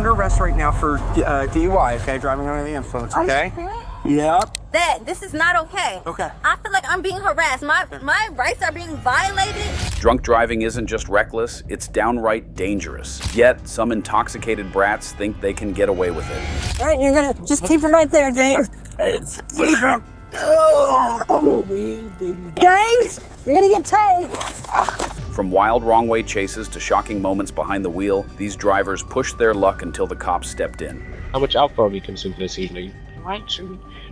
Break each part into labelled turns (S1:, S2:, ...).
S1: under arrest right now for DUI, okay? Driving under the influence, okay? Yep.
S2: Dad, this is not okay.
S1: Okay.
S2: I feel like I'm being harassed. My rights are being violated.
S3: Drunk driving isn't just reckless, it's downright dangerous. Yet, some intoxicated brats think they can get away with it.
S1: All right, you're gonna just keep him right there, James. James, you're gonna get tight.
S3: From wild wrong-way chases to shocking moments behind the wheel, these drivers pushed their luck until the cops stepped in.
S4: How much alcohol have you consumed this evening?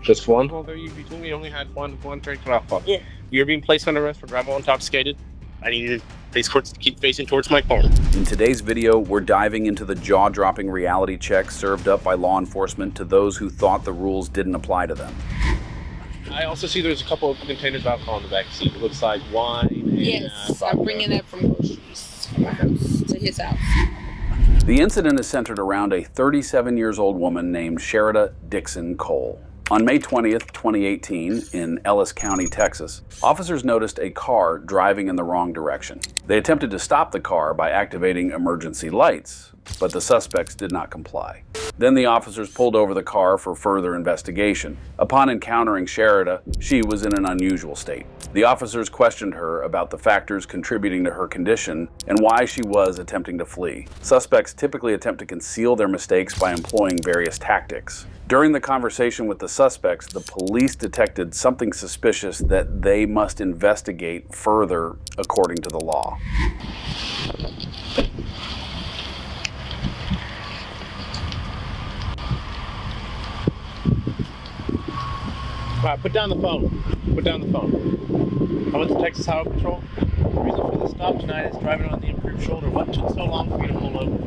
S4: Just one? Although you told me you only had one drink of alcohol.
S1: Yeah.
S4: You're being placed under arrest for driving while intoxicated. I need you to keep facing towards my car.
S3: In today's video, we're diving into the jaw-dropping reality check served up by law enforcement to those who thought the rules didn't apply to them.
S4: I also see there's a couple of containers of alcohol in the back seat. It looks like wine and
S5: Yes, I'm bringing that from groceries from my house to his house.
S3: The incident is centered around a 37-year-old woman named Sherida Dixon Cole. On May 20th, 2018, in Ellis County, Texas, officers noticed a car driving in the wrong direction. They attempted to stop the car by activating emergency lights, but the suspects did not comply. Then the officers pulled over the car for further investigation. Upon encountering Sherida, she was in an unusual state. The officers questioned her about the factors contributing to her condition and why she was attempting to flee. Suspects typically attempt to conceal their mistakes by employing various tactics. During the conversation with the suspects, the police detected something suspicious that they must investigate further according to the law.
S4: All right, put down the phone. Put down the phone. I went to Texas Highway Patrol. The reason for the stop tonight is driving on the improved shoulder. What took so long for you to pull over?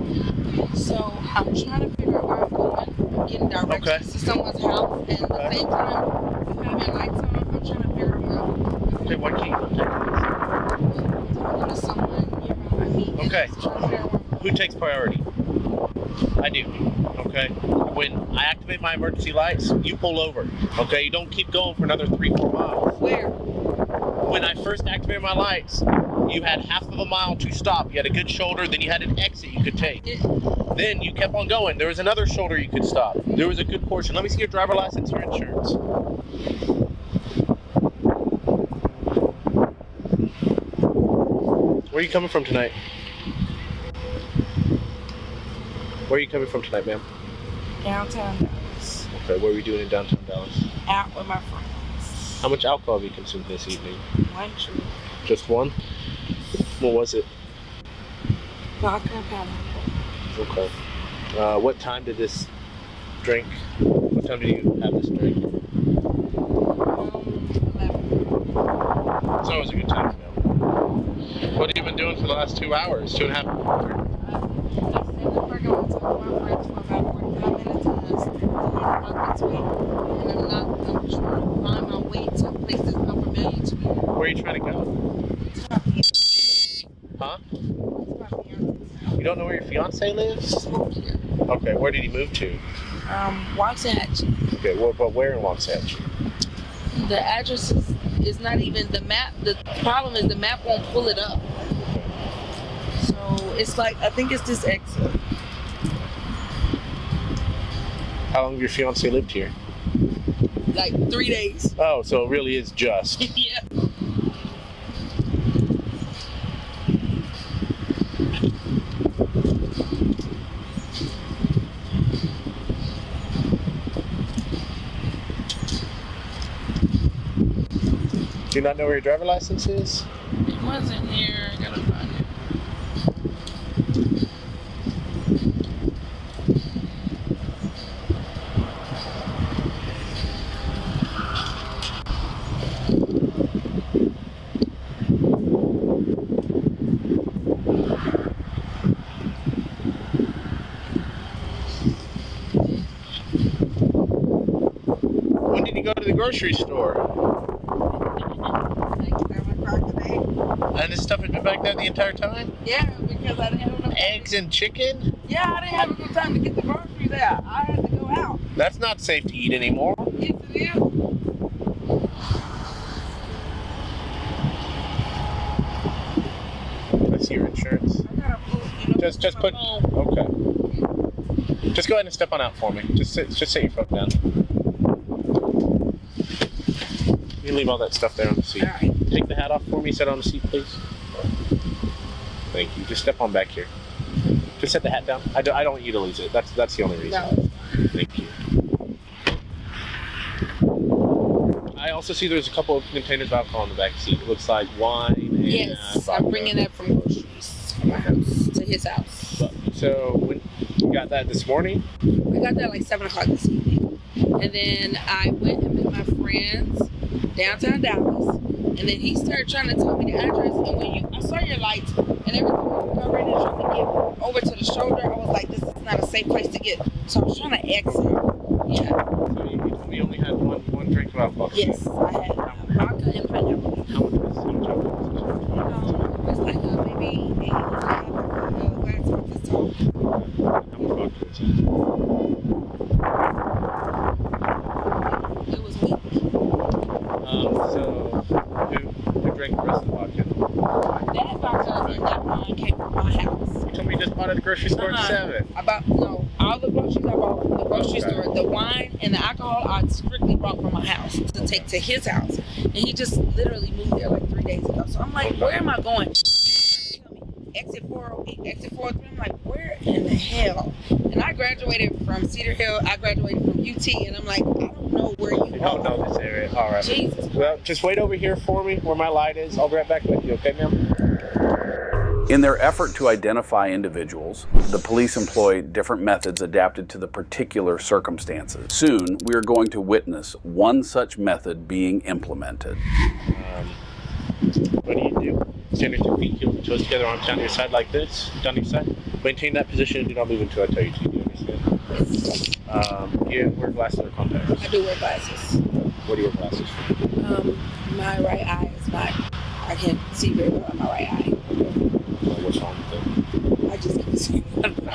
S5: So I'm trying to figure out where I'm going. I'm getting directions to someone's house, and at the same time, having lights on, I'm trying to figure out where I'm going.
S4: Okay, why can't you take
S5: I'm talking to someone nearby me. and
S4: Okay.
S5: just trying to figure out where I'm
S4: this? Who takes priority? I do. Okay. When I activate my emergency lights, you pull over. Okay. You don't keep going for another 3-4 miles.
S5: Where?
S4: When I first activated my lights, you had half of a mile to stop. You had a good shoulder, then you had an exit you could take. Then you kept on going. There was another shoulder you could stop. There was a good portion. Let me see your driver license, your insurance. Where are you coming from tonight? Where are you coming from tonight, ma'am?
S5: Downtown Dallas.
S4: Okay, what are we doing in downtown Dallas?
S5: Out with my friends.
S4: How much alcohol have you consumed this evening?
S5: One drink.
S4: Just one? What was it?
S5: Vodka and pineapple.
S4: Okay. What time did this drink? What time did you have this drink?
S5: 11.
S4: It's always a good time, ma'am. What have you been doing for the last 2 hours? 2.5 hours?
S5: I stayed in the parking lot talking to my friends for about 45 minutes, and I stayed in between. And I'm trying to find my way to a place that's unfamiliar to me.
S4: Where are you trying to go? Huh? You don't know where your fiance lives?
S5: Here.
S4: Okay, where did he move to?
S5: Waxahachie.
S4: Okay, well, but where in Waxahachie?
S5: The address is not even the map. The problem is the map won't pull it up. So it's like, I think it's this exit.
S4: How long have your fiance lived here?
S5: Like 3 days.
S4: Oh, so it really is just.
S5: Yeah.
S4: Do you not know where your driver license is?
S5: It wasn't here. I gotta find it.
S4: When did you go to the grocery store? And this stuff has been back there the entire time?
S5: Yeah, because I didn't have enough.
S4: Eggs and chicken?
S5: Yeah, I didn't have enough time to get the groceries out. I had to go out.
S4: That's not safe to eat anymore.
S5: Yes, it is.
S4: I see your insurance.
S5: I gotta pull,
S4: Just put.
S5: my phone.
S4: Okay. Just go ahead and step on out for me. Just sit your foot down. You leave all that stuff there on the seat.
S5: All right.
S4: Take the hat off for me. Sit on the seat, please. Thank you. Just step on back here. Just set the hat down. I don't want you to lose it. That's the only reason.
S5: No.
S4: Thank you. I also see there's a couple of containers of alcohol in the back seat. It looks like wine and
S5: Yes, I'm bringing that from groceries from my house to his house.
S4: So when you got that this morning?
S5: We got that like 7 o'clock this evening. And then I went and met my friends downtown Dallas. And then he started trying to tell me the address. And when I saw your lights and everything was got ready to try to get over to the shoulder, I was like, this is not a safe place to get. So I was trying to exit. Yeah.
S4: So you told me you only had one drink of alcohol.
S5: Yes, I had vodka and pineapple.
S4: How much alcohol was
S5: It was like maybe 8 glass of this tall.
S4: it? How much vodka was it?
S5: It was weak.
S4: So who drank the rest of the vodka?
S5: That vodka and that wine came from my house.
S4: You told me you just bought at the grocery store at 7.
S5: All the groceries I bought from the grocery store, the wine and the alcohol I strictly brought from my house to take to his house. And he just literally moved there like 3 days ago. So I'm like, where am I going? He's trying to tell me, exit 408, exit 403. I'm like, where in the hell? And I graduated from Cedar Hill. I graduated from UT. And I'm like, I don't know where you
S4: You don't know this area. All right.
S5: Jesus.
S4: Well, just wait over here for me where my light is. I'll be right back with you, okay, ma'am?
S3: In their effort to identify individuals, the police employ different methods adapted to the particular circumstances. Soon, we are going to witness one such method being implemented.
S4: What do? Stand with your feet, heel and toes together, arms down to your side like this. Down to your side. Maintain that position and do not move until I tell you to. Do you understand? You wear glasses or contacts?
S5: I do wear glasses.
S4: What do you wear glasses for?
S5: My right eye is I can't see very well in my right eye.
S4: What's wrong with it?
S5: I just can't see.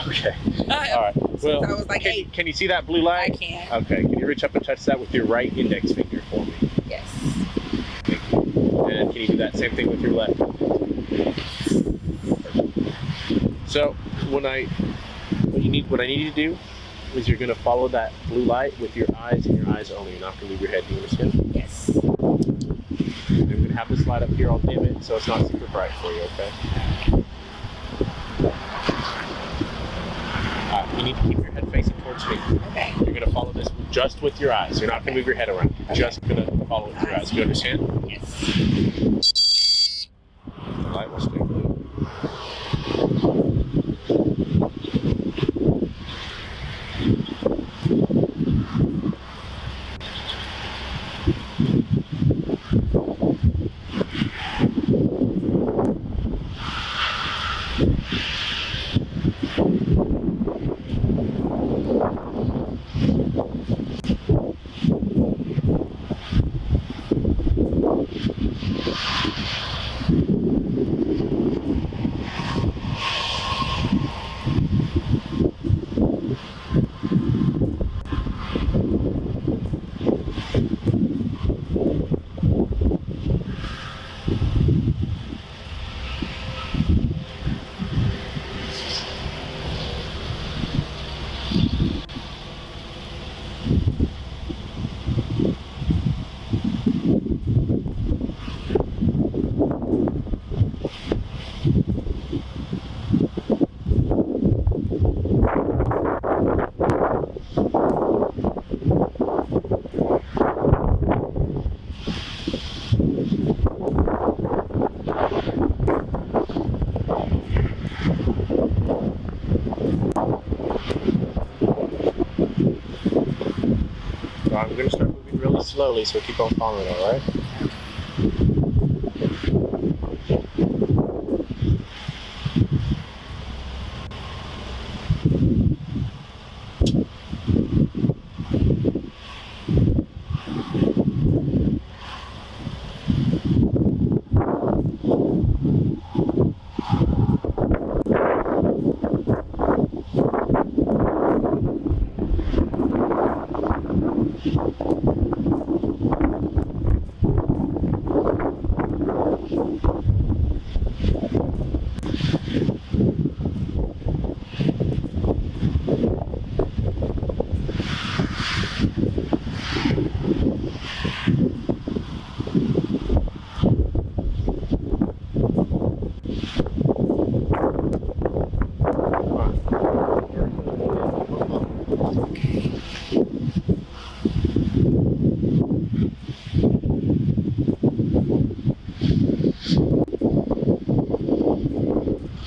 S4: Okay. All right. Well,
S5: I was like, hey.
S4: can you see that blue light?
S5: I can.
S4: Okay. Can you reach up and touch that with your right index finger for me?
S5: Yes.
S4: Thank you. And can you do that same thing with your left? So what I need you to do is you're going to follow that blue light with your eyes and your eyes only. You're not going to leave your head. Do you understand?
S5: Yes.
S4: I'm going to have this light up here. I'll dim it so it's not super bright for you, okay? You need to keep your head facing towards me.
S5: Okay.
S4: You're going to follow this just with your eyes. You're not going to move your head around. You're just going to follow it with your eyes. Do you understand?
S5: Yes.
S4: The light will stay blue. I'm going to start moving really slowly, so keep on following, all right?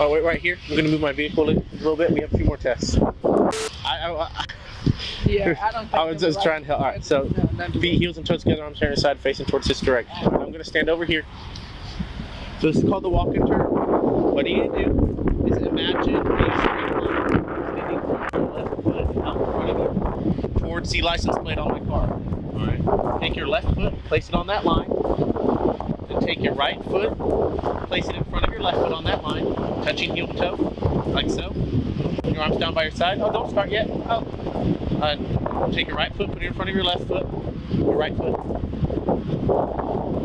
S4: Oh, wait, right here. I'm gonna move my vehicle a little bit. We have a few more tests.
S5: Yeah, I don't think
S4: I was just trying to help. All right, so feet, heels, and toes together, arms turning side, facing towards this direction. I'm gonna stand over here. So this is called the walk and turn. What you need to do is imagine a straight line extending from your left foot out in front of you towards the license plate on my car. All right. Take your left foot, place it on that line. Then take your right foot, place it in front of your left foot on that line, touching heel to toe, like so. Your arms down by your side. Oh, don't start yet. Oh. Take your right foot, put it in front of your left foot. Your right foot.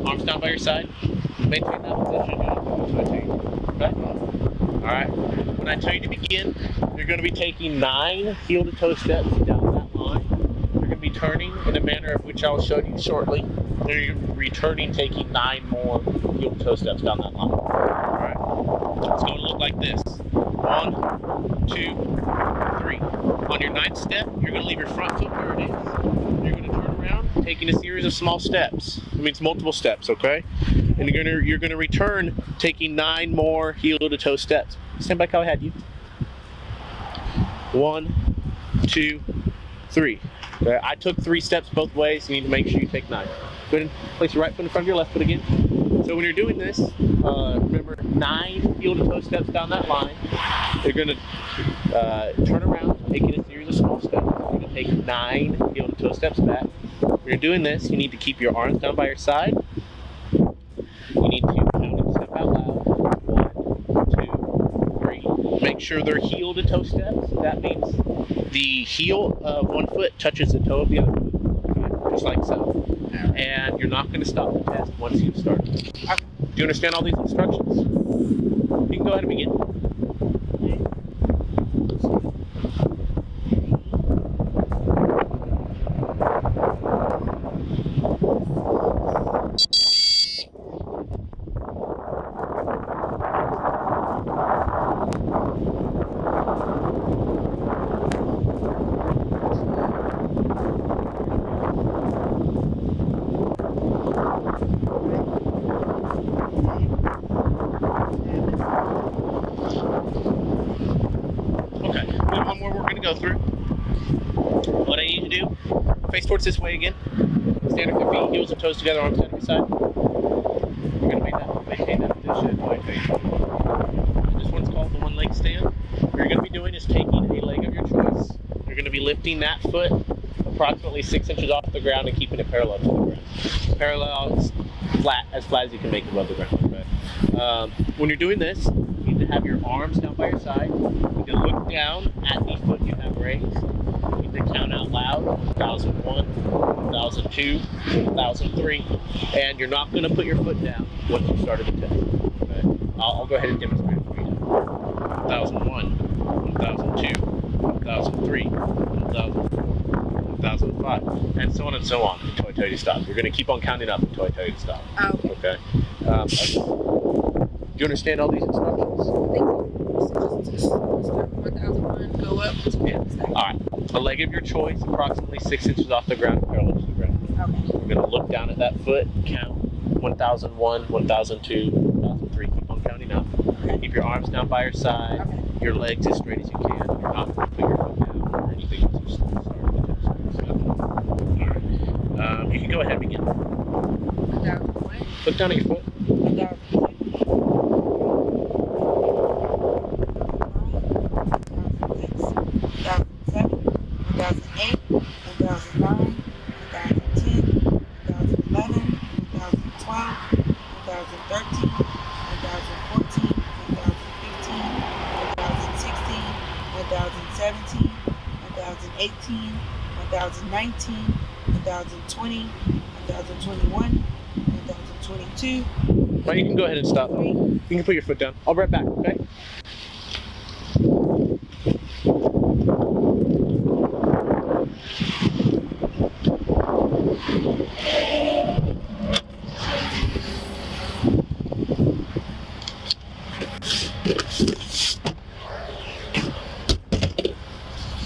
S4: Arms down by your side. Maintain that position. Okay? Alright. When I tell you to begin, you're going to be taking 9 heel to toe steps down that line. You're going to be turning in a manner of which I'll show you shortly. Then you're returning, taking 9 more heel to toe steps down that line. Alright. It's going to look like this. 1, 2, 3. On your 9th step, you're going to leave your front foot where it is. You're going to turn around, taking a series of small steps. It means multiple steps, okay? And you're going to return, taking 9 more heel to toe steps. Stand back how I had you. 1, 2, 3. Okay, I took 3 steps both ways. You need to make sure you take 9. Go ahead and place your right foot in front of your left foot again. So when you're doing this, remember 9 heel to toe steps down that line. You're going to turn around, taking a series of small steps. You're going to take 9 heel to toe steps back. When you're doing this, you need to keep your arms down by your side. You need to count and step out loud. 1, 2, 3. Make sure they're heel to toe steps. That means the heel of one foot touches the toe of the other foot, just like so. And you're not going to stop the test once you've started. Do you understand all these instructions? You can go ahead and begin. Go through. What I need to do, face towards this way again. Stand with your feet, heels and toes together, arms down to your side. You're going to maintain that position. This one's called the one leg stand. What you're going to be doing is taking a leg of your choice. You're going to be lifting that foot approximately 6 inches off the ground and keeping it parallel to the ground. Parallel, as flat as you can make it above the ground. Okay? When you're doing this, you need to have your arms down by your side. You need to look down at the foot you have raised. You need to count out loud, 1001, 1002, 1003, and you're not going to put your foot down once you started the test. Okay? I'll go ahead and demonstrate it for you. 1001, 1002, 1003, 1004, 1005, and so on and so on until I tell you to stop. You're going to keep on counting up until I tell you to stop. Okay? Do you understand all these instructions?
S5: Go up.
S4: Yeah. All right. A leg of your choice, approximately 6 inches off the ground, parallel to the ground.
S5: Okay.
S4: We're going to look down at that foot, count 1001, 1002, 1003. Keep on counting up.
S5: Okay.
S4: Keep your arms down by your side.
S5: Okay.
S4: Your legs as straight as you can. You're not going to put your foot down or anything until you start the test. All right. You can go ahead and begin. Look down at your foot.
S5: 2019, 2020, 2021, 2022.
S4: Well, you can go ahead and stop. You can put your foot down. I'll be right back, okay?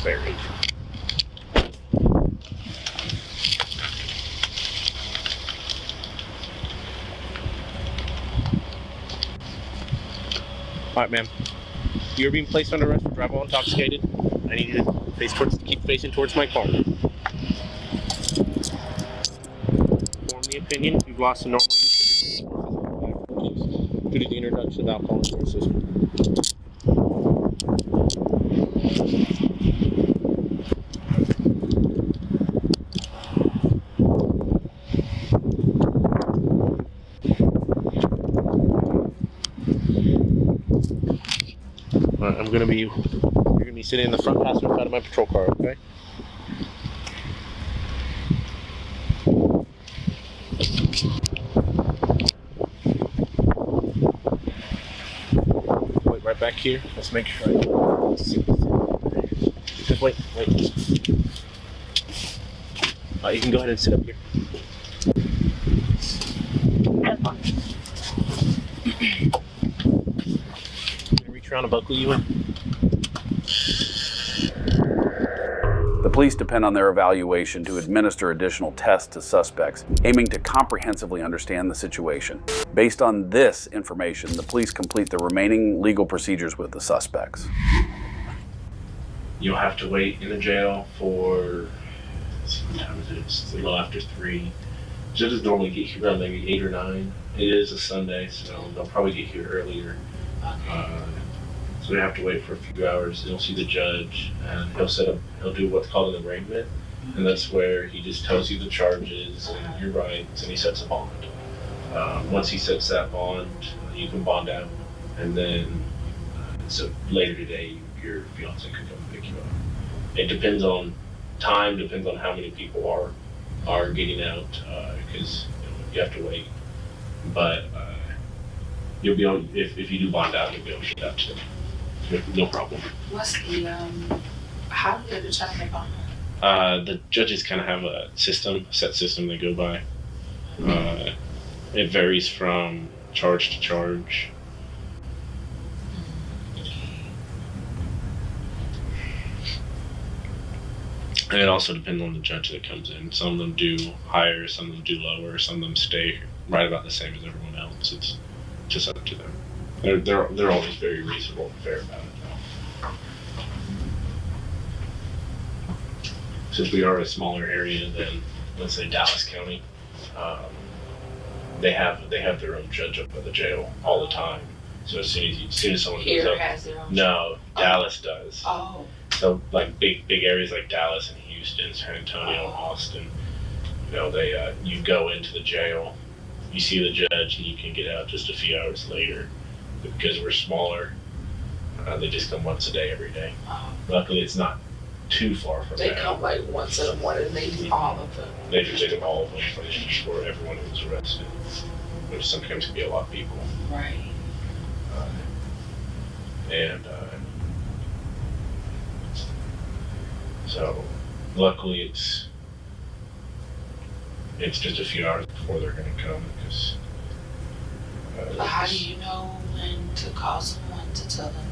S4: Very. All right, ma'am. You're being placed under arrest for driving while intoxicated. I need you to keep facing towards my car. Form the opinion you've lost the normal use of your faculties due to the introduction of alcohol into our system. You're gonna be sitting in the front passenger side of my patrol car, okay? Wait right back here. Let's make sure just wait. You can go ahead and sit up here. Reach around and buckle you in.
S3: The police depend on their evaluation to administer additional tests to suspects, aiming to comprehensively understand the situation. Based on this information, the police complete the remaining legal procedures with the suspects.
S4: You'll have to wait in the jail for, what time is it? It's a little after 3. Judges normally get here around maybe 8 or 9. It is a Sunday, so they'll probably get here earlier. So we have to wait for a few hours. You'll see the judge, and he'll do what's called an arraignment, and that's where he just tells you the charges and your rights, and he sets a bond. Once he sets that bond, you can bond out, and then so later today, your fiance could come pick you up. It depends on time, depends on how many people are getting out, because you have to wait. But you'll be able, if you do bond out, you'll be able to get out too. No problem.
S5: What's the how do they determine bond?
S4: The judges kind of have a set system they go by. It varies from charge to charge. And it also depends on the judge that comes in. Some of them do higher, some of them do lower, some of them stay right about the same as everyone else. It's just up to them. They're always very reasonable and fair about it, though. Since we are a smaller area than, let's say, Dallas County, they have their own judge up at the jail all the time. So as soon as someone
S5: Here
S4: goes up,
S5: has their own.
S4: no, Dallas does.
S5: Oh.
S4: So like big areas like Dallas and Houston, San Antonio, and Austin, they you go into the jail, you see the judge, and you can get out just a few hours later. But because we're smaller, they just come once a day, every day. Luckily, it's not too far from
S5: They
S4: there.
S5: come like once in a morning and they do all of them.
S4: They do all of them for everyone who's arrested, which sometimes can be a lot of people.
S5: Right.
S4: So luckily it's just a few hours before they're going to come because.
S5: How do you know when to call someone to tell them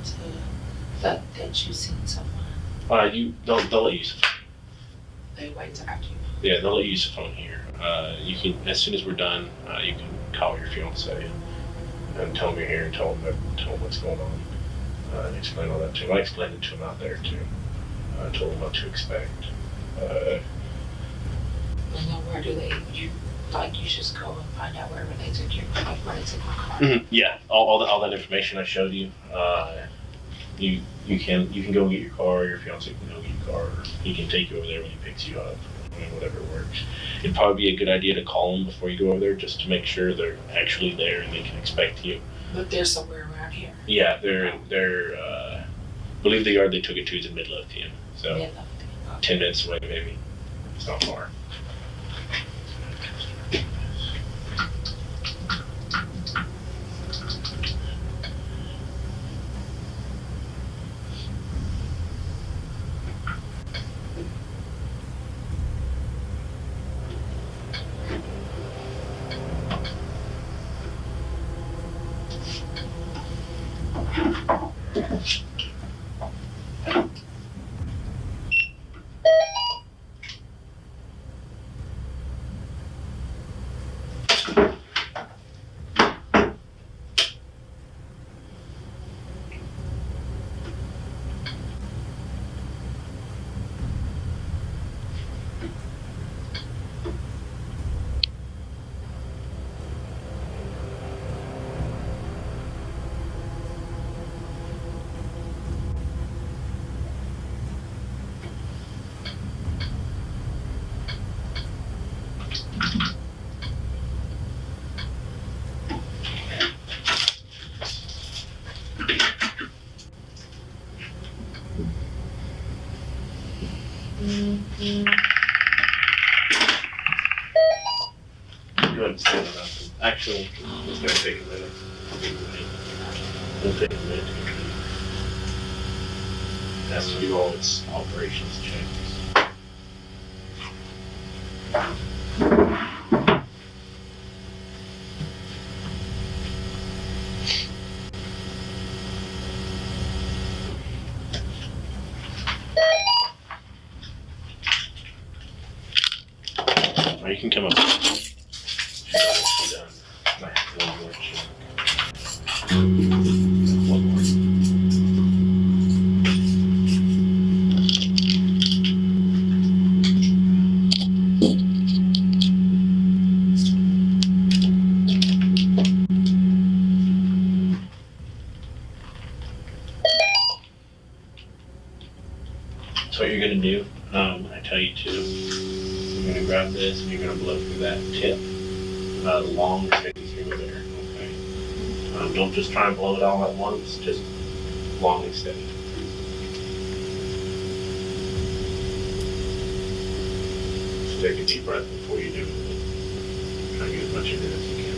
S5: that you've seen someone?
S4: They'll let you use the phone.
S5: They wait till after you.
S4: Yeah, they'll let you use the phone here. You can, as soon as we're done, you can call your fiance and tell them you're here and tell them what's going on, and explain all that to them. I explained it to them out there too. I told them what to expect.
S5: And then where do you just go and find out wherever they took your car, where they took your car?
S4: Mm-hmm. Yeah, all that information I showed you. You can go get your car. Your fiance can go get your car. Or he can take you over there when he picks you up. Whatever works. It'd probably be a good idea to call them before you go over there, just to make sure they're actually there and they can expect you.
S5: But they're somewhere around here.
S4: Yeah, they're I believe the yard they took it to is in Midlothian. So
S5: Okay.
S4: 10 minutes away, maybe. It's not far. Go ahead and stand it up. Actually, it's going to take a minute. It'll take a minute to complete. It has to do all its operations checks. Or you can come up. Done. Might have one more check. One more. So what you're gonna do, I tell you to, you're gonna grab this and you're gonna blow through that tip, long steady through there, okay? Don't just try and blow it all at once, just long and steady. Just take a deep breath before you do it. Try and get as much in it as you can.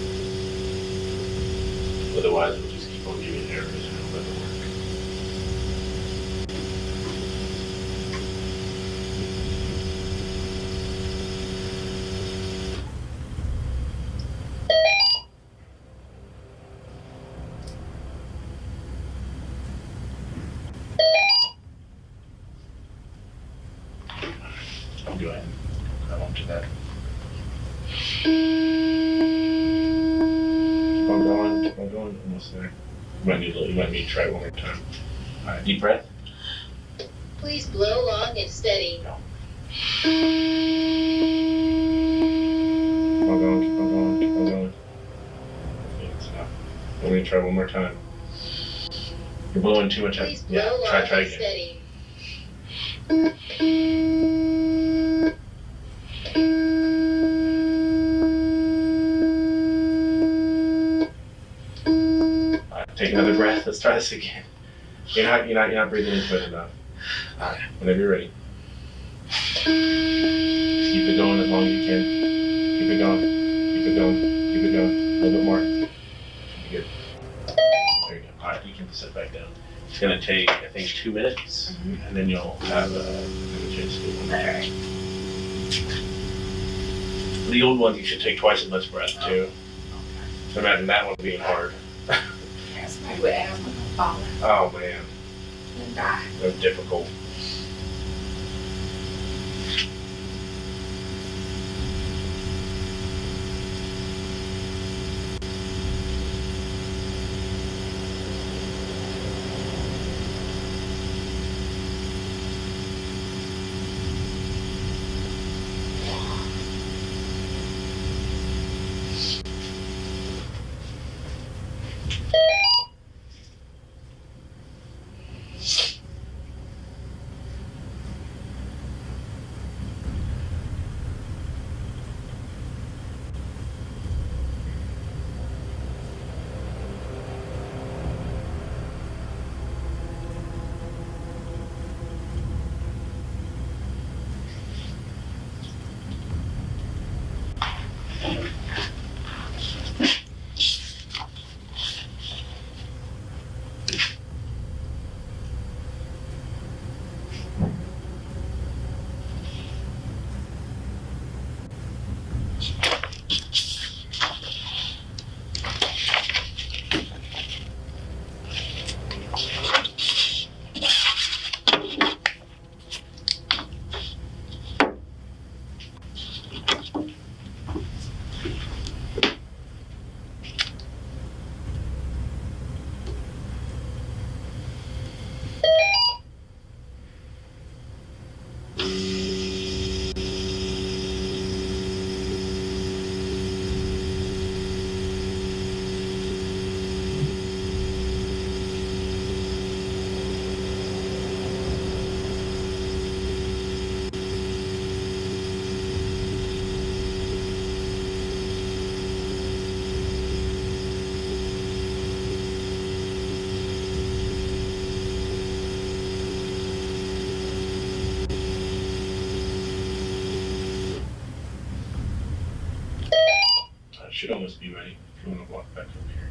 S4: Otherwise, it'll just keep on giving errors and it'll never work. Go ahead. Grab onto that. Keep on going. Keep on going. Almost there. You might need to try it one more time. All right. Deep breath.
S6: Please blow long and steady.
S4: Go. Keep on going. Keep on going. Keep on going. Okay, that's enough. I'm going to try one more time. You're blowing too much.
S6: Please blow
S4: Yeah.
S6: long
S4: Try
S6: and
S4: again.
S6: steady.
S4: Take another breath. Let's try this again. You're not breathing into it enough. All right. Whenever you're ready. Just keep it going as long as you can. Keep it going. Keep it going. Keep it going. A little bit more. Should be good. There you go. All right. You can sit back down. It's gonna take, I think, 2 minutes, and then you'll have a chance to do one more.
S5: Alright.
S4: The old ones, you should take twice as much breath too. So imagine that one being hard.
S5: Somebody with asthma falling
S4: Oh man,
S5: and die.
S4: that's difficult. Should almost be ready if you want to walk back over here.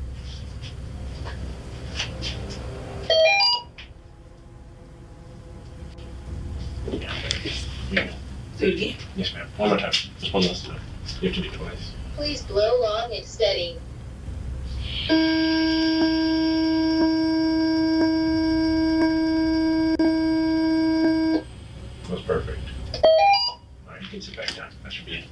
S4: Yeah, yeah.
S5: Do it again.
S4: Yes, ma'am. One more time. Just one last time. You have to do it twice.
S6: Please blow long and steady.
S4: That was perfect. All right, you can sit back down. That should be it.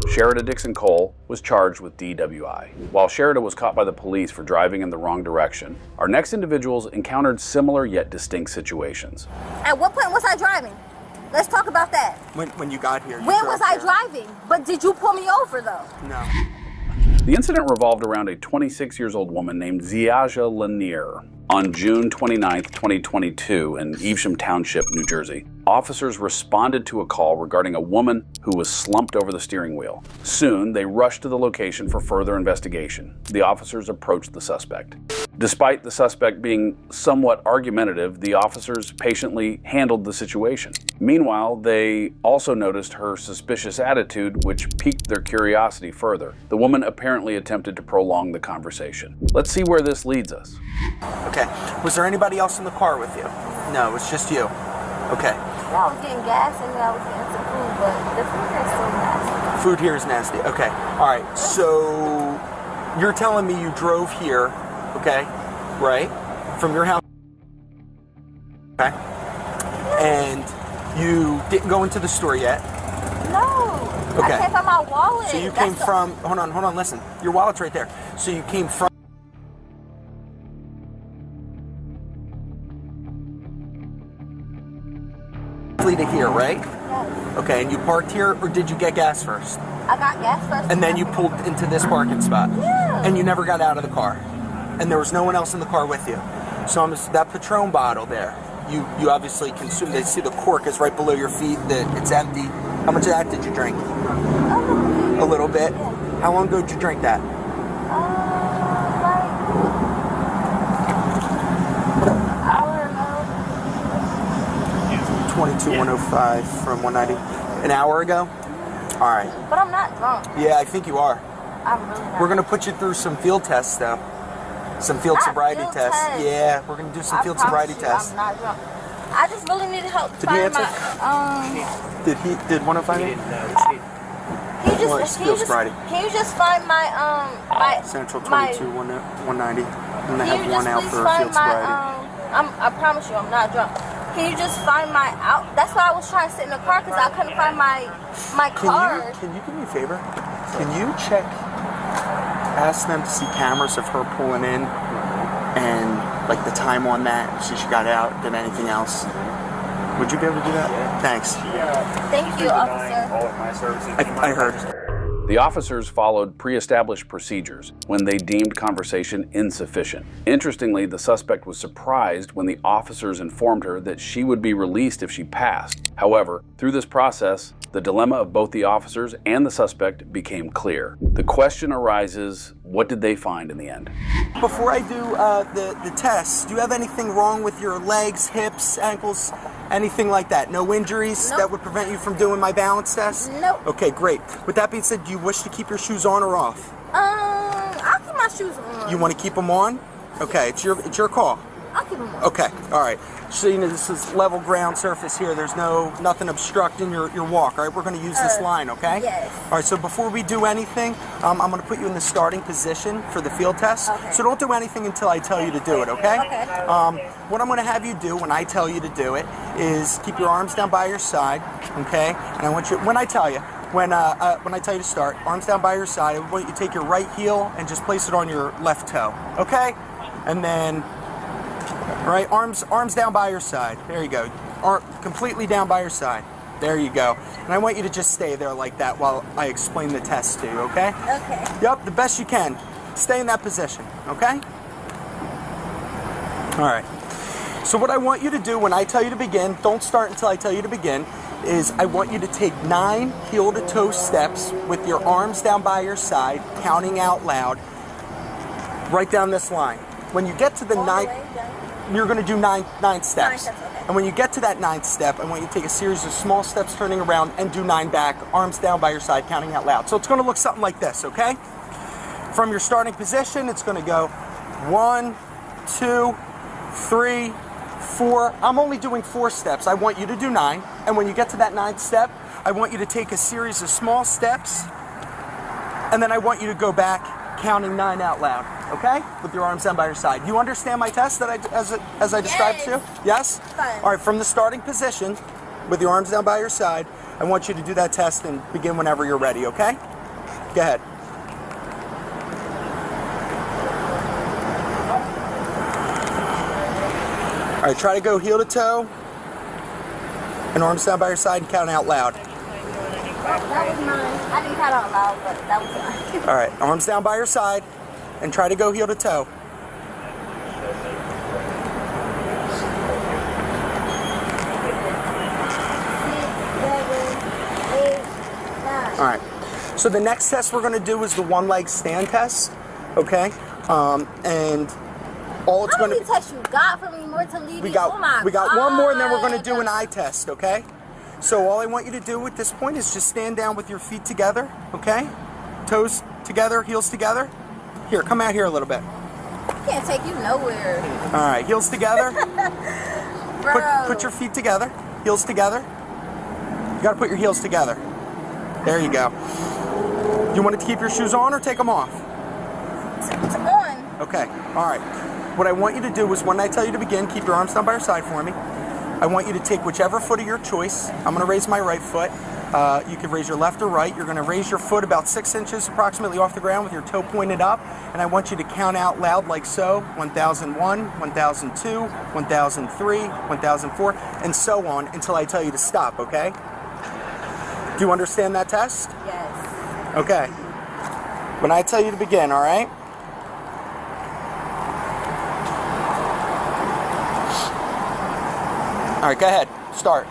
S3: Sherida Dixon Cole was charged with DWI. While Sherida was caught by the police for driving in the wrong direction, our next individuals encountered similar yet distinct situations.
S2: At what point was I driving? Let's talk about that.
S1: When you got here.
S2: When was I driving? But did you pull me over though?
S1: No.
S3: The incident revolved around a 26-year-old woman named Ziaja Lanier. On June 29, 2022, in Evesham Township, New Jersey, officers responded to a call regarding a woman who was slumped over the steering wheel. Soon, they rushed to the location for further investigation. The officers approached the suspect. Despite the suspect being somewhat argumentative, the officers patiently handled the situation. Meanwhile, they also noticed her suspicious attitude, which piqued their curiosity further. The woman apparently attempted to prolong the conversation. Let's see where this leads us.
S1: Okay. Was there anybody else in the car with you? No, it was just you. Okay.
S2: Yeah, I was getting gas and I was getting some food, but the food here is still nasty.
S1: Food here is nasty. Okay. All right. So you're telling me you drove here, okay? Right? From your house. Okay. And you didn't go into the store yet.
S2: No.
S1: Okay.
S2: I came from my wallet.
S1: So you came from, hold on, listen. Your wallet's right there. So you came from to here, right?
S2: Yes.
S1: Okay, and you parked here, or did you get gas first?
S2: I got gas first.
S1: And then you pulled into this parking spot.
S2: Yeah.
S1: And you never got out of the car. And there was no one else in the car with you. So that Patron bottle there, you obviously consumed. They see the cork is right below your feet, that it's empty. How much of that did you drink? A little bit.
S2: Yeah.
S1: How long ago did you drink that?
S2: Hour ago.
S1: 22,105 from 190. An hour ago? All right.
S2: But I'm not drunk.
S1: Yeah, I think you are.
S2: I'm really not.
S1: We're going to put you through some field tests, though. Some field
S2: Not
S1: sobriety
S2: field
S1: tests.
S2: tests.
S1: Yeah, we're going to do some field sobriety tests.
S2: I'm not drunk. I just really need help
S1: Did he
S2: find
S1: answer? Did 105
S2: Can you
S1: Well, it's field sobriety.
S2: Can you just find my my
S1: Central
S2: my-
S1: 22, 190. I'm going to
S2: Can
S1: have
S2: you
S1: one
S2: just
S1: out
S2: please
S1: for
S2: find
S1: field
S2: my
S1: sobriety.
S2: I promise you I'm not drunk. Can you just find my out? That's why I was trying to sit in the car because I couldn't find my card.
S1: Can you do me a favor? Can you ask them to see cameras of her pulling in and like the time on that, if she got out, did anything else? Would you be able to do that? Thanks.
S2: Thank you, officer.
S7: All of my services.
S1: I heard.
S3: The officers followed pre-established procedures when they deemed conversation insufficient. Interestingly, the suspect was surprised when the officers informed her that she would be released if she passed. However, through this process, the dilemma of both the officers and the suspect became clear. The question arises, what did they find in the end?
S1: Before I do the tests, do you have anything wrong with your legs, hips, ankles, anything like that? No injuries
S2: Nope.
S1: that would prevent you from doing my balance test?
S2: Nope.
S1: Okay, great. With that being said, do you wish to keep your shoes on or off?
S2: I'll keep my shoes on.
S1: You want to keep them on? Okay, it's your call.
S2: I'll keep them on.
S1: Okay, all right. So you know this is level ground surface here. There's nothing obstructing your walk. All right, we're going to use this line, okay?
S2: Yes.
S1: All right. So before we do anything, I'm going to put you in the starting position for the field test.
S2: Okay.
S1: So don't do anything until I tell you to do it, okay?
S2: Okay.
S1: What I'm going to have you do when I tell you to do it is keep your arms down by your side, okay? And I want you when I tell you. When I tell you to start, arms down by your side, I want you to take your right heel and just place it on your left toe, okay? And then, all right, arms down by your side. There you go. Completely down by your side. There you go. And I want you to just stay there like that while I explain the test to you, okay?
S2: Okay.
S1: Yep, the best you can. Stay in that position, okay? All right. So what I want you to do when I tell you to begin, don't start until I tell you to begin, is I want you to take 9 heel-to-toe steps with your arms down by your side, counting out loud, right down this line. When you get to the
S2: All the
S1: ninth,
S2: way down.
S1: you're going to do nine steps.
S2: 9 steps, okay.
S1: And when you get to that 9th step, I want you to take a series of small steps turning around and do 9 back, arms down by your side, counting out loud. So it's going to look something like this, okay? From your starting position, it's going to go 1, 2, 3, 4. I'm only doing 4 steps. I want you to do 9. And when you get to that 9th step, I want you to take a series of small steps, and then I want you to go back, counting 9 out loud, okay? With your arms down by your side. You understand my test that as I described to you? Yes?
S2: Fine.
S1: All right, from the starting position, with your arms down by your side, I want you to do that test and begin whenever you're ready, okay? Go ahead. All right, try to go heel to toe, and arms down by your side and count out loud.
S2: That was mine. I didn't count out loud, but that was mine.
S1: All right, arms down by your side, and try to go heel to toe. All right, so the next test we're gonna do is the one leg stand test, okay? And all it's
S2: How
S1: gonna
S2: many tests you got for me more to leave
S1: we
S2: you?
S1: got
S2: Oh my
S1: we got one more, and then we're
S2: God.
S1: gonna do an eye test, okay? So all I want you to do at this point is just stand down with your feet together, okay? Toes together, heels together. Here, come out here a little bit.
S2: I can't take you nowhere.
S1: All right, heels together.
S2: Bro.
S1: Put your feet together, heels together. You gotta put your heels together. There you go. You want to keep your shoes on or take them off?
S2: It's on.
S1: Okay, all right. What I want you to do is when I tell you to begin, keep your arms down by your side for me. I want you to take whichever foot of your choice. I'm gonna raise my right foot. You can raise your left or right. You're gonna raise your foot about 6 inches approximately off the ground with your toe pointed up. And I want you to count out loud like so. 1001, 1002, 1003, 1004, and so on until I tell you to stop, okay? Do you understand that test?
S2: Yes.
S1: Okay. When I tell you to begin, all right? All right, go ahead. Start.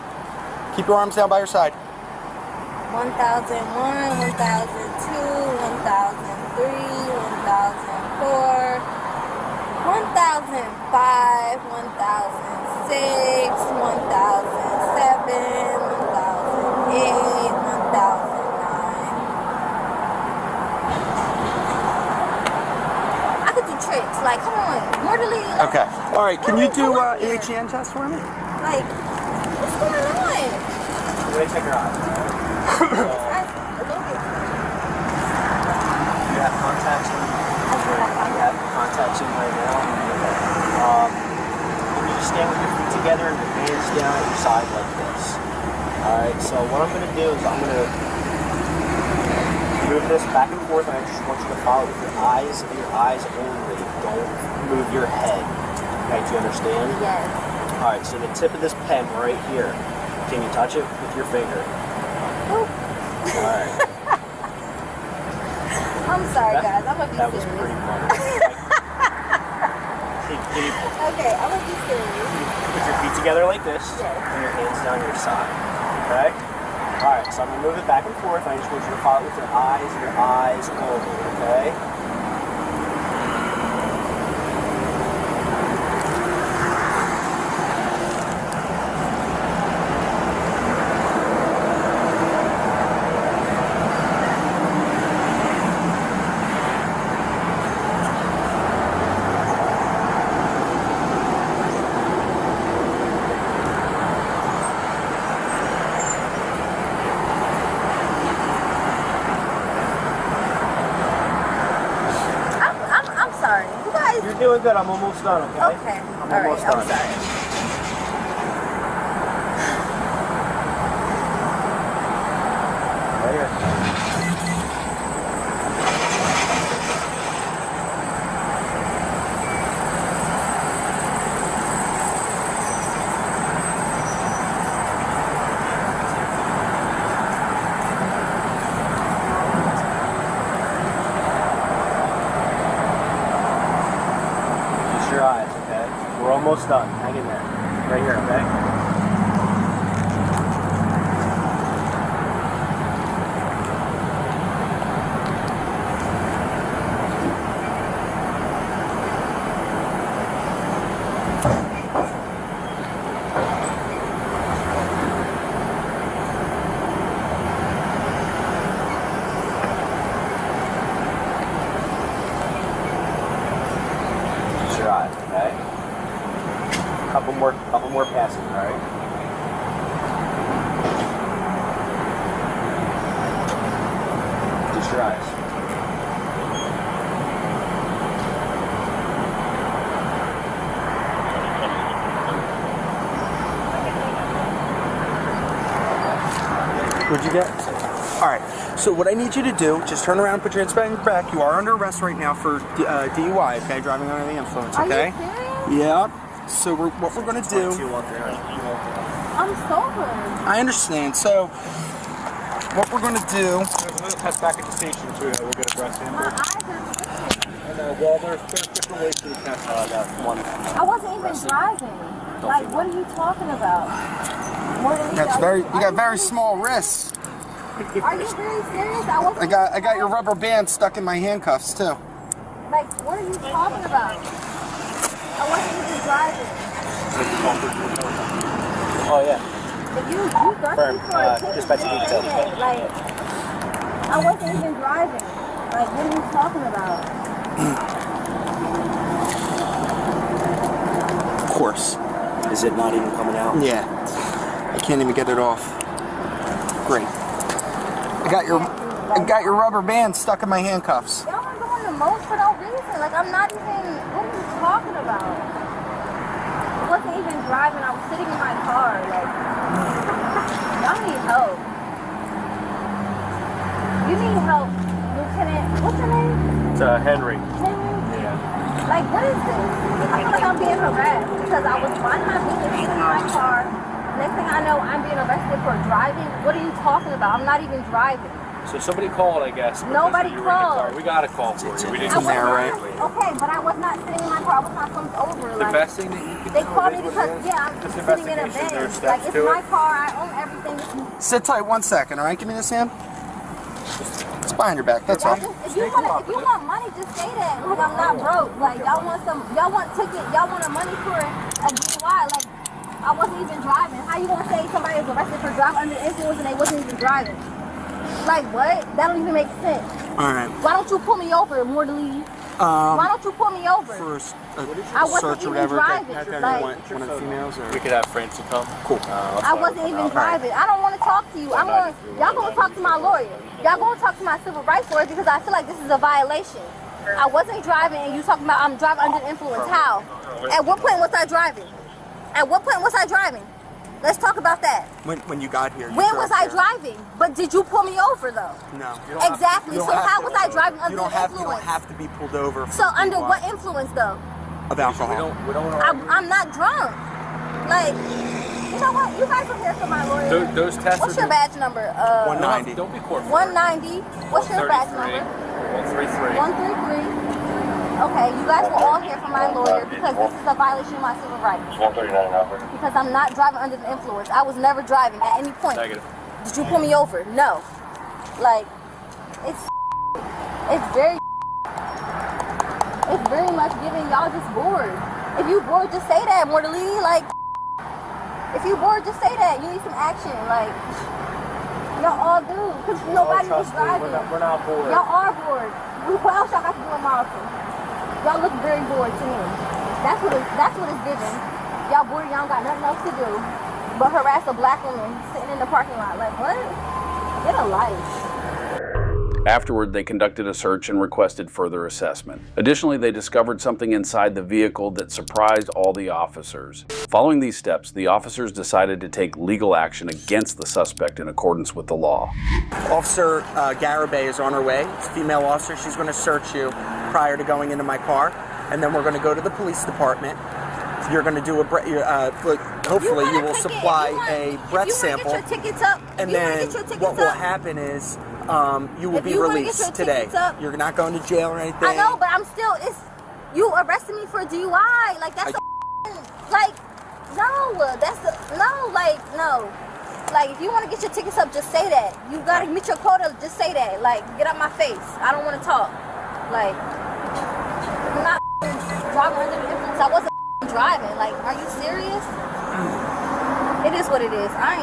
S1: Keep your arms down by your side.
S2: 1001, 1002, 1003, 1004, 1005, 1006, 1007, 1008, 1009. I could do tricks. Like, come on, mortally.
S1: Okay. All right, can you do AHN test for me?
S2: Like, what's going on?
S7: Let me check your eyes.
S2: It's a little bit.
S7: You have contacts in.
S2: I do have
S7: You have contacts in right now. Can you just stand with your feet together and your hands down at your side like this? Alright, so what I'm going to do is I'm going to move this back and forth, and I just want you to follow with your eyes only. Don't move your head. Okay, do you understand?
S2: Yes.
S7: Alright, so the tip of this pen right here, can you touch it with your finger?
S2: Oop.
S7: Alright.
S2: I'm sorry, guys. I'm gonna be
S7: That was
S2: serious.
S7: pretty funny. Can you
S2: Okay, I'm gonna be serious.
S7: put your feet together like this,
S2: Yes.
S7: and your hands down your side. Okay? Alright, so I'm going to move it back and forth. I just want you to follow it with your eyes only, okay?
S2: I'm sorry. You guys.
S7: You're doing good. I'm almost done, okay?
S2: Okay.
S7: I'm
S2: All right.
S7: almost
S2: I'm
S7: done.
S2: sorry.
S7: Right here. Close your eyes, okay? We're almost done. Hang in there. Right here, okay? Couple more passes, all right? Just your eyes.
S1: What'd you get? All right. So what I need you to do, just turn around, put your hands behind your back. You are under arrest right now for DUI, okay? Driving under the influence, okay?
S2: Are you serious?
S1: Yeah. So what we're going to do...
S2: I'm sober.
S1: I understand. So what we're going to do...
S8: There's another test back at the station, too, that we'll get a breath sample.
S2: My eyes are twitching.
S8: Well, there's different ways to test that one.
S2: I wasn't even driving. Like, what are you talking about?
S1: You got very small wrists.
S2: Are you very serious? I
S1: got your rubber band stuck in my handcuffs too.
S2: Like, what are you talking about? I wasn't even driving.
S7: Oh, yeah.
S2: If you thirsty for a ticket,
S7: dispatch details.
S2: like, I wasn't even driving. Like, what are you talking about?
S1: Of course.
S7: Is it not even coming out?
S1: Yeah. I can't even get it off. Great. I got your rubber band stuck in my handcuffs.
S2: Y'all are doing the most for no reason. Like, I'm not even, what are you talking about? I wasn't even driving. I was sitting in my car. Like, y'all need help. You need help, Lieutenant. What's your name?
S8: It's Henry.
S2: Henry?
S8: Yeah.
S2: Like, what is this? I feel like I'm being harassed because I was minding my business, sitting in my car. Next thing I know, I'm being arrested for driving. What are you talking about? I'm not even driving.
S8: So somebody called, I guess.
S2: Nobody
S8: you were in the car.
S2: called.
S8: We got a call for you. We didn't
S2: I was
S1: there,
S2: not,
S1: right?
S2: okay, but I was not sitting in my car. I was not slumped over.
S8: The
S2: Like,
S8: best thing that you can
S2: they
S8: do
S2: called
S8: is
S2: me
S8: what
S2: because,
S8: it is.
S2: yeah, I'm
S8: This
S2: sitting in a
S8: investigation, there are
S2: van.
S8: steps
S2: Like, it's
S8: to
S2: my
S8: it.
S2: car. I own everything.
S1: Sit tight 1 second, all right? Give me this hand. It's behind your back. That's all.
S2: If you want money, just say that. Like, I'm not broke. Like, y'all want ticket, y'all want a money for a DUI. Like, I wasn't even driving. How you gonna say somebody was arrested for driving under the influence and they wasn't even driving? Like, what? That don't even make sense.
S1: All right.
S2: Why don't you pull me over, Mortally? Why don't you pull me over?
S1: For
S2: I wasn't
S1: search or
S2: even
S1: whatever.
S2: driving.
S1: One
S2: Like,
S1: of the females or...
S8: We could have friends to come.
S1: Cool.
S2: I wasn't even driving. I don't want to talk to you. Y'all gonna talk to my lawyer. Y'all gonna talk to my civil rights lawyer because I feel like this is a violation. I wasn't driving and you talking about I'm driving under the influence. How? At what point was I driving? At what point was I driving? Let's talk about that.
S1: When you got here.
S2: When was I driving? But did you pull me over though?
S1: No.
S2: Exactly. So how was I driving under the influence?
S1: You don't have to be pulled over.
S2: So under what influence though?
S1: Of alcohol.
S2: I'm not drunk. Like, you know what? You guys are here for my lawyer.
S8: Those tests
S2: What's your badge number?
S1: 190.
S8: Don't be corporate.
S2: 190. What's your badge number?
S8: 133.
S2: 133. Okay, you guys were all here for my lawyer because this is a violation of my civil rights.
S8: 139.
S2: Because I'm not driving under the influence. I was never driving at any point.
S8: Negative.
S2: Did you pull me over? No. Like, it's very much giving y'all just bored. If you bored, just say that, Mortally. Like, if you bored, just say that. You need some action. Like, y'all all do. Because nobody was driving.
S7: We're not bored.
S2: Y'all are bored. What else y'all got to do in Marlton? Y'all look very bored to me. That's what it's giving. Y'all bored, y'all got nothing else to do but harass a black woman sitting in the parking lot. Like, what? Get a life.
S3: Afterward, they conducted a search and requested further assessment. Additionally, they discovered something inside the vehicle that surprised all the officers. Following these steps, the officers decided to take legal action against the suspect in accordance with the law.
S1: Officer Garibay is on her way. It's a female officer. She's going to search you prior to going into my car, and then we're going to go to the police department. You're going to do hopefully you will supply a breath sample, and then what will happen is you will be released today. You're not going to jail or anything.
S2: I know, but I'm still. You arrested me for a DUI. Like that's like no. Like if you want to get your tickets up, just say that. You gotta meet your quota. Just say that. Like get out my face. I don't want to talk. Like I'm not driving under the influence. I wasn't driving. Like, are you serious? It is what it is. I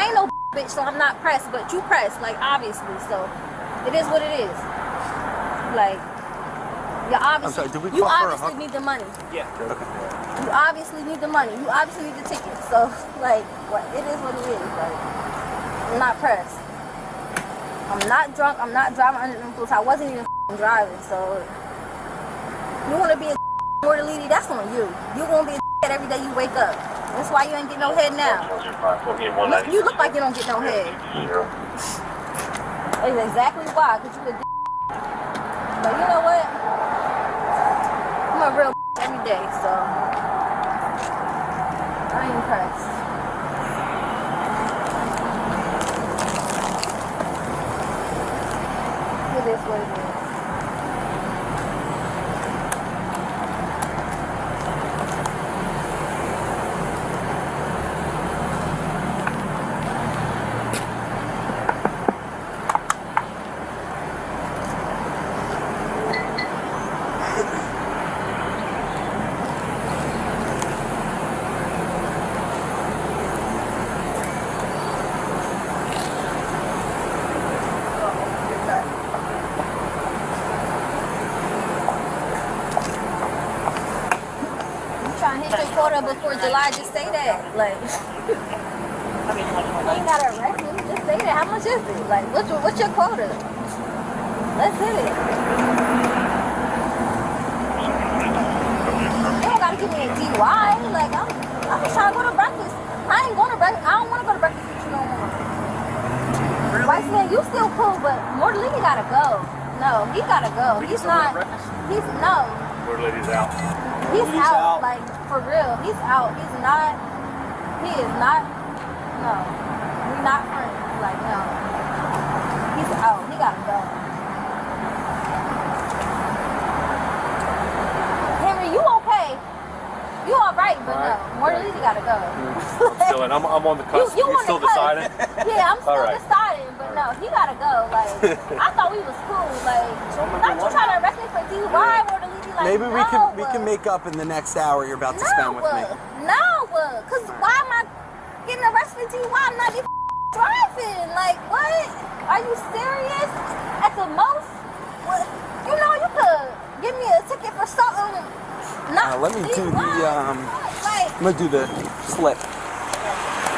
S2: ain't no bitch, so I'm not pressed. But you pressed, like obviously. So it is what it is. Like You obviously,
S1: I'm sorry, did we
S2: you
S1: call for a
S2: obviously
S1: hug?
S2: need the money.
S7: Yeah.
S2: You obviously need the money. You obviously need the ticket. So, like, what it is what it is. Like, I'm not pressed. I'm not drunk. I'm not driving under the influence. I wasn't even driving. So, you want to be a more lady? That's on you. You won't be a every day you wake up. That's why you ain't get no head now. You look like you don't get no head. That's exactly why. Cause you a But you know what? I'm a real every day, so I ain't impressed. It is what it is. Trying to hit your quota before July, just say that. Like, you ain't gotta arrest me, just say that. How much is it? Like, what's your quota? Let's hit it. You don't gotta give me a DUI. Like, I'm just trying to go to breakfast. I ain't going to breakfast. I don't want to go to breakfast with you no more. Vice man, you still cool, but Mortalini gotta go. No, he gotta go. He's not. He's no.
S8: Lord lady's out.
S2: He's out, like, for real. He's out. He's not, he is not, no. We're not friends. Like, no. He's out. He gotta go. Henry, you okay? You alright, but no. Mortalini gotta go.
S8: Still, and I'm on the cusp.
S2: You
S8: You're still deciding?
S2: Yeah, I'm still
S8: Alright.
S2: deciding, but no, he gotta go. Like, I thought we was cool. Like, not you trying to arrest me for DUI, Mortalini. Like,
S1: Maybe we
S2: no.
S1: can make up in the next hour you're about to spend with me.
S2: No, cause why am I getting arrested for DUI? I'm not even driving. Like, what? Are you serious? At the most, what? You know, you could give me a ticket for something. Not
S1: Let me do the
S2: Like,
S1: I'm gonna do the slip.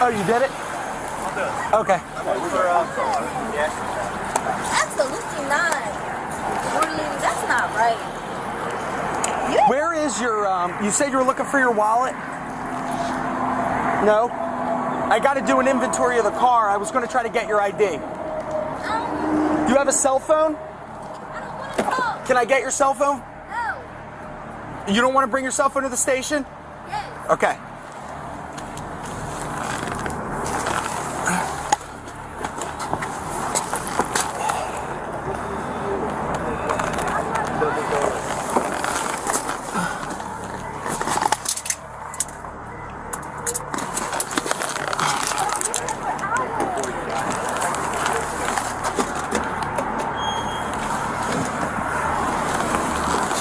S1: Oh, you did it? Okay.
S2: absolutely not. Mortalini, that's not right.
S1: Where is your you said you were looking for your wallet? No? I got to do an inventory of the car. I was going to try to get your ID.
S2: No,
S1: Do you have a cell phone?
S2: I don't want to talk.
S1: Can I get your cell phone?
S2: No.
S1: You don't want to bring your cell phone to the station?
S2: Yes.
S1: Okay.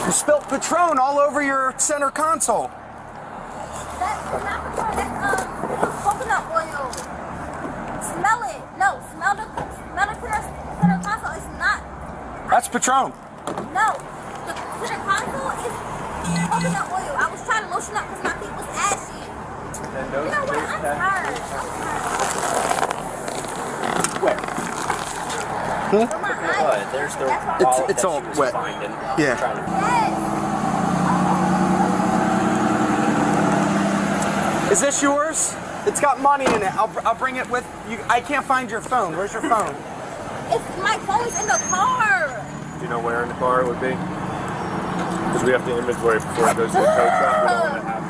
S1: You spilled Patron all over your center console.
S2: That's not That's coconut oil. Smell it. No, smell the center console. It's not.
S1: That's Patron.
S2: No, the center console is coconut oil. I was trying to lotion up because my feet was ashy. You know what? I'm tired.
S7: Where?
S2: But my eyes.
S7: There's the
S2: That's why-
S7: wallet
S1: It's
S7: that
S1: all
S7: she was
S1: wet.
S7: finding.
S1: Yeah.
S7: Trying to-
S2: Yes.
S1: Is this yours? It's got money in it. I'll bring it with you. I can't find your phone. Where's your phone?
S2: It's my phone's in the car.
S8: Do you know where in the car it would be? Because we have to inventory before it goes to the tow truck. We don't want to have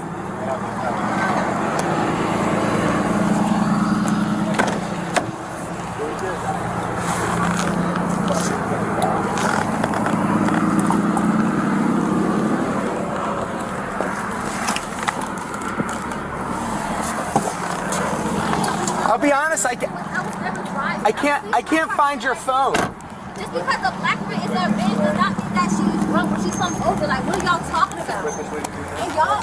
S1: I'll be honest.
S2: I was never driving.
S1: I can't find your phone.
S2: Just because the black man is her bitch does not mean that she's drunk when she comes over. Like, what are y'all talking about? And y'all,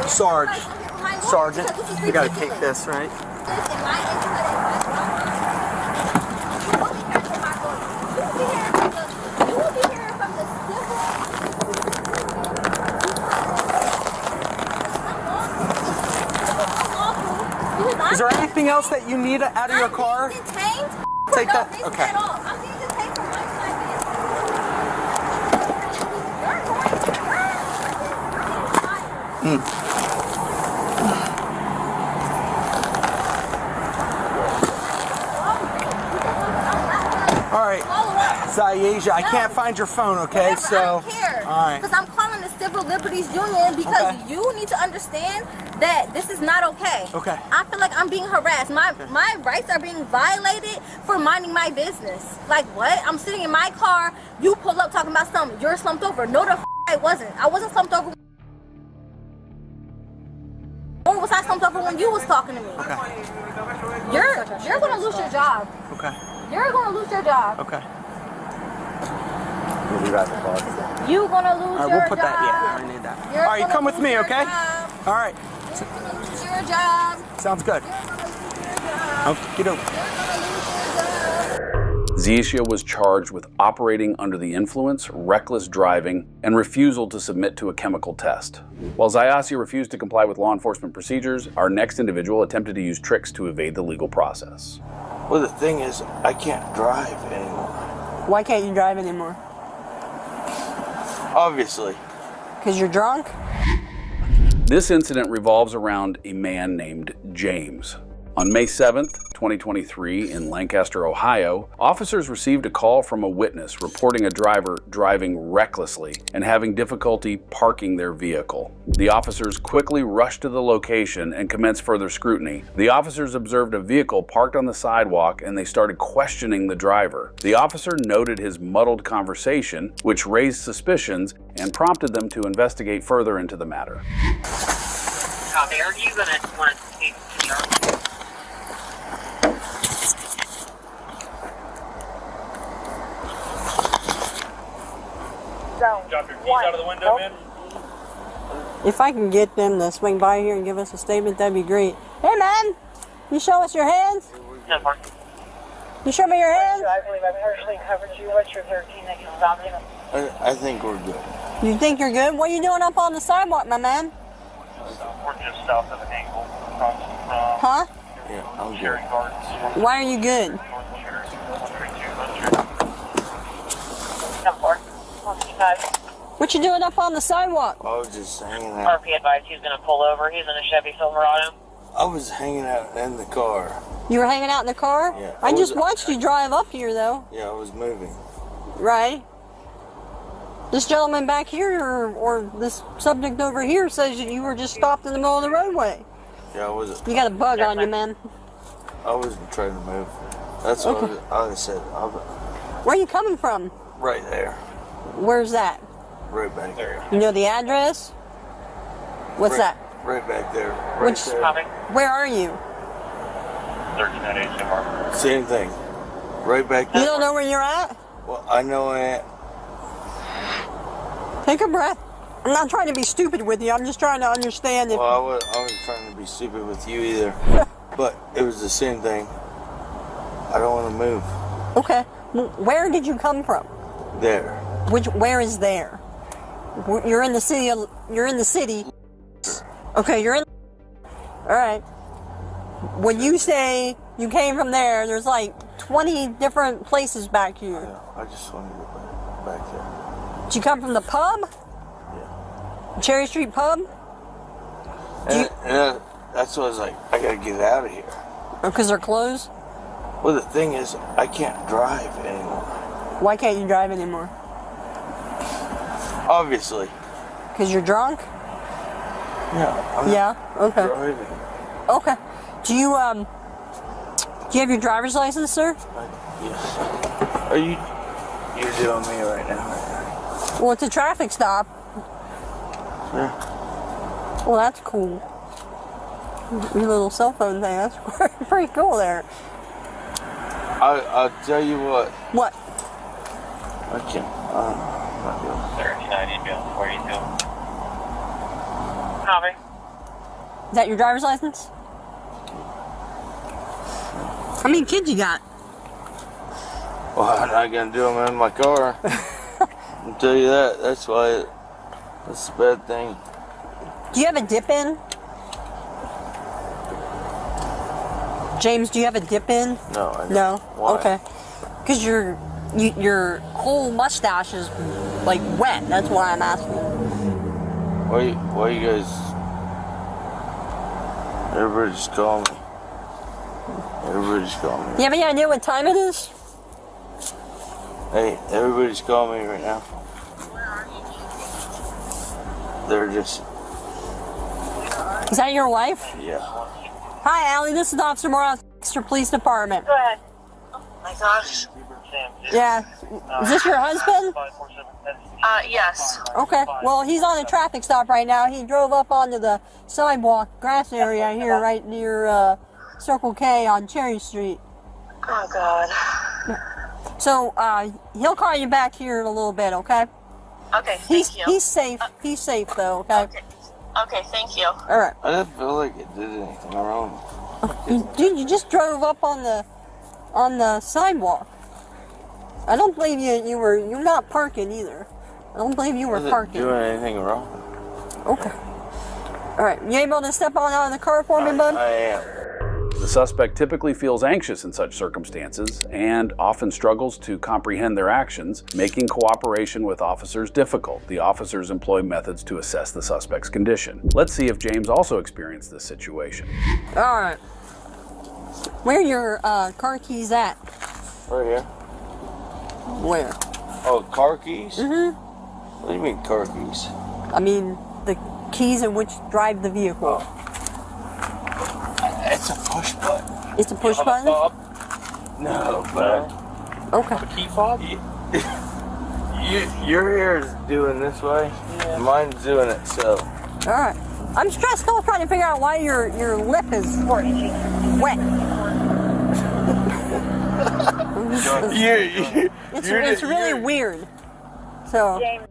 S1: Sarge. Sergeant, you gotta take this, right? Is there anything else that you need out of your car?
S2: I'm being detained.
S1: Take
S2: No
S1: that.
S2: reason
S1: Okay.
S2: at all. I'm being detained for my side.
S1: All right, Zayasia, I can't find your phone, okay?
S2: Whatever,
S1: So,
S2: I don't care.
S1: all right.
S2: Because I'm calling the Civil Liberties Union because
S1: Okay.
S2: you need to understand that this is not okay.
S1: Okay.
S2: I feel like I'm being harassed. My rights are being violated for minding my business. Like what? I'm sitting in my car. You pull up talking about something. You're slumped over. No, the I wasn't. I wasn't slumped over. Or was I slumped over when you was talking to me?
S1: Okay.
S2: You're gonna lose your job.
S1: Okay.
S2: You're gonna lose your job.
S1: Okay.
S7: We'll be right back.
S2: You gonna lose
S1: All right,
S2: your
S1: we'll put
S2: job.
S1: that. Yeah, I need that.
S2: You're
S1: All right, you
S2: gonna
S1: come with
S2: lose
S1: me,
S2: your
S1: okay?
S2: job.
S1: All right.
S2: You're gonna lose your job.
S1: Sounds good.
S2: You're gonna lose your job.
S1: Okay, doke.
S2: You're gonna lose your job.
S3: Zayasia was charged with operating under the influence, reckless driving, and refusal to submit to a chemical test. While Zayasia refused to comply with law enforcement procedures, our next individual attempted to use tricks to evade the legal process.
S9: Well, the thing is, I can't drive anymore.
S10: Why can't you drive anymore?
S9: Obviously.
S10: Because you're drunk?
S3: This incident revolves around a man named James. On May 7th, 2023, in Lancaster, Ohio, officers received a call from a witness reporting a driver driving recklessly and having difficulty parking their vehicle. The officers quickly rushed to the location and commenced further scrutiny. The officers observed a vehicle parked on the sidewalk and they started questioning the driver. The officer noted his muddled conversation, which raised suspicions and prompted them to investigate further into the matter.
S11: Copy. Are you going to want to speak to Charlie?
S8: Drop your keys out of the window, man.
S10: If I can get them to swing by here and give us a statement, that'd be great. Hey, man! You show us your hands? You show me your hands?
S11: I believe I've partially covered you. What's your 13 that you stopped in?
S9: I think we're good.
S10: You think you're good? What are you doing up on the sidewalk, my man?
S11: We're just south of an angle across from
S10: Huh?
S9: Yeah, I'm
S11: Cherry
S9: good.
S11: Gardens.
S10: Why are you good?
S11: North Cherry. 132. Come forward. 155.
S10: What you doing up on the sidewalk?
S9: I was just hanging out.
S11: RP advised he's going to pull over. He's in a Chevy Silverado.
S9: I was hanging out in the car.
S10: You were hanging out in the car?
S9: Yeah.
S10: I just watched you drive up here, though.
S9: Yeah, I was moving.
S10: Right. This gentleman back here, or this subject over here, says that you were just stopped in the middle of the roadway.
S9: Yeah, I wasn't.
S10: You got a bug on you, man.
S9: I wasn't trying to move. That's what I said.
S10: Where are you coming from?
S9: Right there.
S10: Where's that?
S9: Right back there.
S10: You know the address? What's that?
S9: Right back there. Right
S10: Which-
S9: there.
S11: Copy.
S10: Where are you?
S11: 1398 Mark.
S9: Same thing. Right back
S10: You
S9: there.
S10: don't know where you're at?
S9: Well, I know it.
S10: Take a breath. I'm not trying to be stupid with you. I'm just trying to understand if...
S9: Well, I wasn't trying to be stupid with you either. But it was the same thing. I don't want to move.
S10: Okay. Where did you come from?
S9: There.
S10: Where is there? You're in the city. You're in the city. Okay, you're in. All right. When you say you came from there, there's like 20 different places back here.
S9: Yeah, I just want to go back there.
S10: Did you come from the pub?
S9: Yeah.
S10: Cherry Street pub?
S9: And that's what I was like, I gotta get out of here.
S10: Because they're closed?
S9: Well, the thing is, I can't drive anymore.
S10: Why can't you drive anymore?
S9: Obviously.
S10: Because you're drunk?
S9: Yeah. I'm
S10: Yeah. Okay.
S9: driving.
S10: Okay. Do you have your driver's license, sir?
S9: Yes. Are you're doing me right now?
S10: Well, it's a traffic stop.
S9: Yeah.
S10: Well, that's cool. Your little cell phone thing, that's pretty cool there.
S9: I'll tell you what.
S10: What?
S9: I can't. I'm not doing it.
S11: 1390 Bill 42. Copy.
S10: Is that your driver's license? How many kids you got?
S9: Well, I'm not gonna do them in my car. I'll tell you that. That's why. That's a bad thing.
S10: Do you have a dip in? James, do you have a dip in?
S9: No, I don't.
S10: No?
S9: Why?
S10: Okay. Because your whole mustache is like wet. That's why I'm asking.
S9: Why you guys? Everybody just call me. Everybody just call me.
S10: Do you have any idea what time it is?
S9: Hey, everybody just call me right now. They're just.
S10: Is that your wife?
S9: Yeah.
S10: Hi, Allie. This is Officer Morales, Exeter Police Department.
S11: Go ahead. Oh my gosh.
S10: Yeah. Is this your husband?
S11: Yes.
S10: Okay. Well, he's on a traffic stop right now. He drove up onto the sidewalk grass area here, right near Circle K on Cherry Street.
S11: Oh God.
S10: So he'll call you back here in a little bit, okay?
S11: Okay, thank you.
S10: He's safe. He's safe though, okay?
S11: Okay, thank you.
S10: All right.
S9: I didn't feel like it did anything wrong.
S10: Dude, you just drove up on the sidewalk. I don't believe you're not parking either. I don't believe you were parking.
S9: Doing anything wrong?
S10: Okay. All right. You able to step on out of the car for me, bud?
S9: I am.
S3: The suspect typically feels anxious in such circumstances and often struggles to comprehend their actions, making cooperation with officers difficult. The officers employ methods to assess the suspect's condition. Let's see if James also experienced this situation.
S10: All right. Where are your car keys at?
S9: Right here.
S10: Where?
S9: Oh, car keys?
S10: Mm-hmm.
S9: What do you mean car keys?
S10: I mean, the keys in which drive the vehicle.
S9: It's a push button.
S10: It's a push button?
S9: No, but
S10: okay.
S8: A key fob?
S9: Your hair is doing this way. Yeah. Mine's doing it so.
S10: All right. I'm still trying to figure out why your lip is wet. It's really weird. So.
S12: James,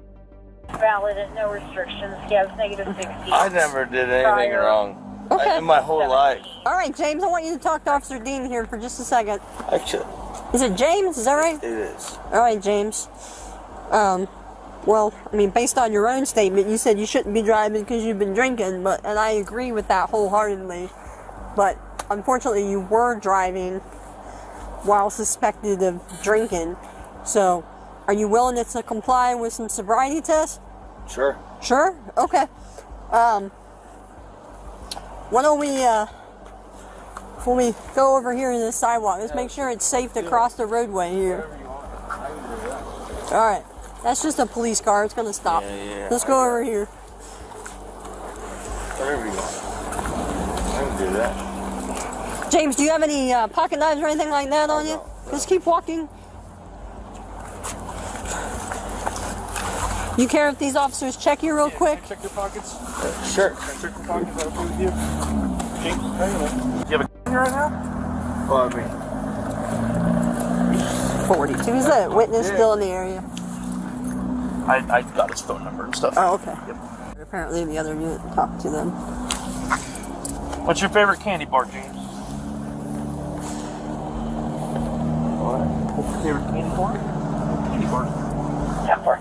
S12: valid and no restrictions. He has -60.
S9: I never did anything wrong.
S10: Okay.
S9: In my whole life.
S10: All right, James, I want you to talk to Officer Dean here for just a second.
S9: Actually.
S10: Is it James? Is that right?
S9: It is.
S10: All right, James. Well, I mean, based on your own statement, you said you shouldn't be driving because you've been drinking, and I agree with that wholeheartedly. But unfortunately, you were driving while suspected of drinking. So, are you willing to comply with some sobriety tests?
S9: Sure.
S10: Sure? Okay. Why don't we, before we go over here to the sidewalk, let's make sure it's safe to cross the roadway here. All right. That's just a police car. It's going to stop.
S9: Yeah.
S10: Let's go over here.
S9: Whatever you want. I can do that.
S10: James, do you have any pocket knives or anything like that on you? Just keep walking. You care if these officers check you real quick?
S8: Check your pockets.
S9: Sure.
S8: Check your pockets. Is that okay with you? James, do you have a gun right now?
S9: Well, I mean,
S10: 42. Is that witness still in the area?
S8: I got his phone number and stuff.
S10: Oh, okay.
S8: Yep.
S10: Apparently the other unit talked to them.
S8: What's your favorite candy bar, James? What? What's your favorite candy bar? Candy bar. Yeah, bar.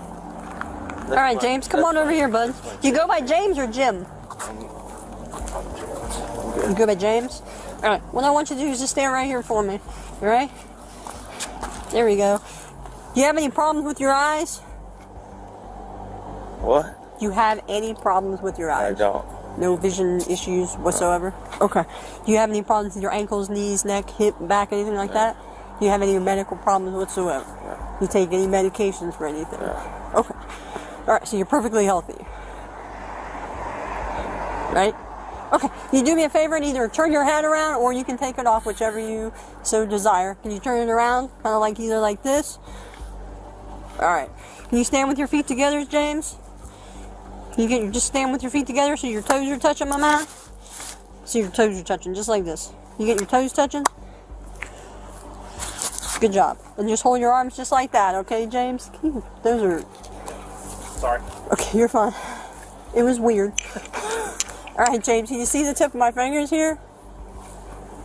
S10: All right, James, come on over here, bud. You go by James or Jim? You go by James? All right, what I want you to do is just stand right here for me. You all right? There we go. Do you have any problems with your eyes?
S9: what?
S10: Do you have any problems with your eyes?
S9: I don't.
S10: No vision issues whatsoever? Okay. Do you have any problems with your ankles, knees, neck, hip, back, anything like that? Do you have any medical problems whatsoever?
S9: No.
S10: You take any medications for anything?
S9: No.
S10: Okay. All right, so you're perfectly healthy. Right? Okay, can you do me a favor and either turn your hat around or you can take it off, whichever you so desire. Can you turn it around? Kind of like either like this? All right. Can you stand with your feet together, James? Can you just stand with your feet together so your toes are touching my mouth? So your toes are touching, just like this. You get your toes touching? Good job. And just hold your arms just like that, okay, James? Those are...
S8: Sorry.
S10: Okay, you're fine. It was weird. All right, James, can you see the tip of my fingers here?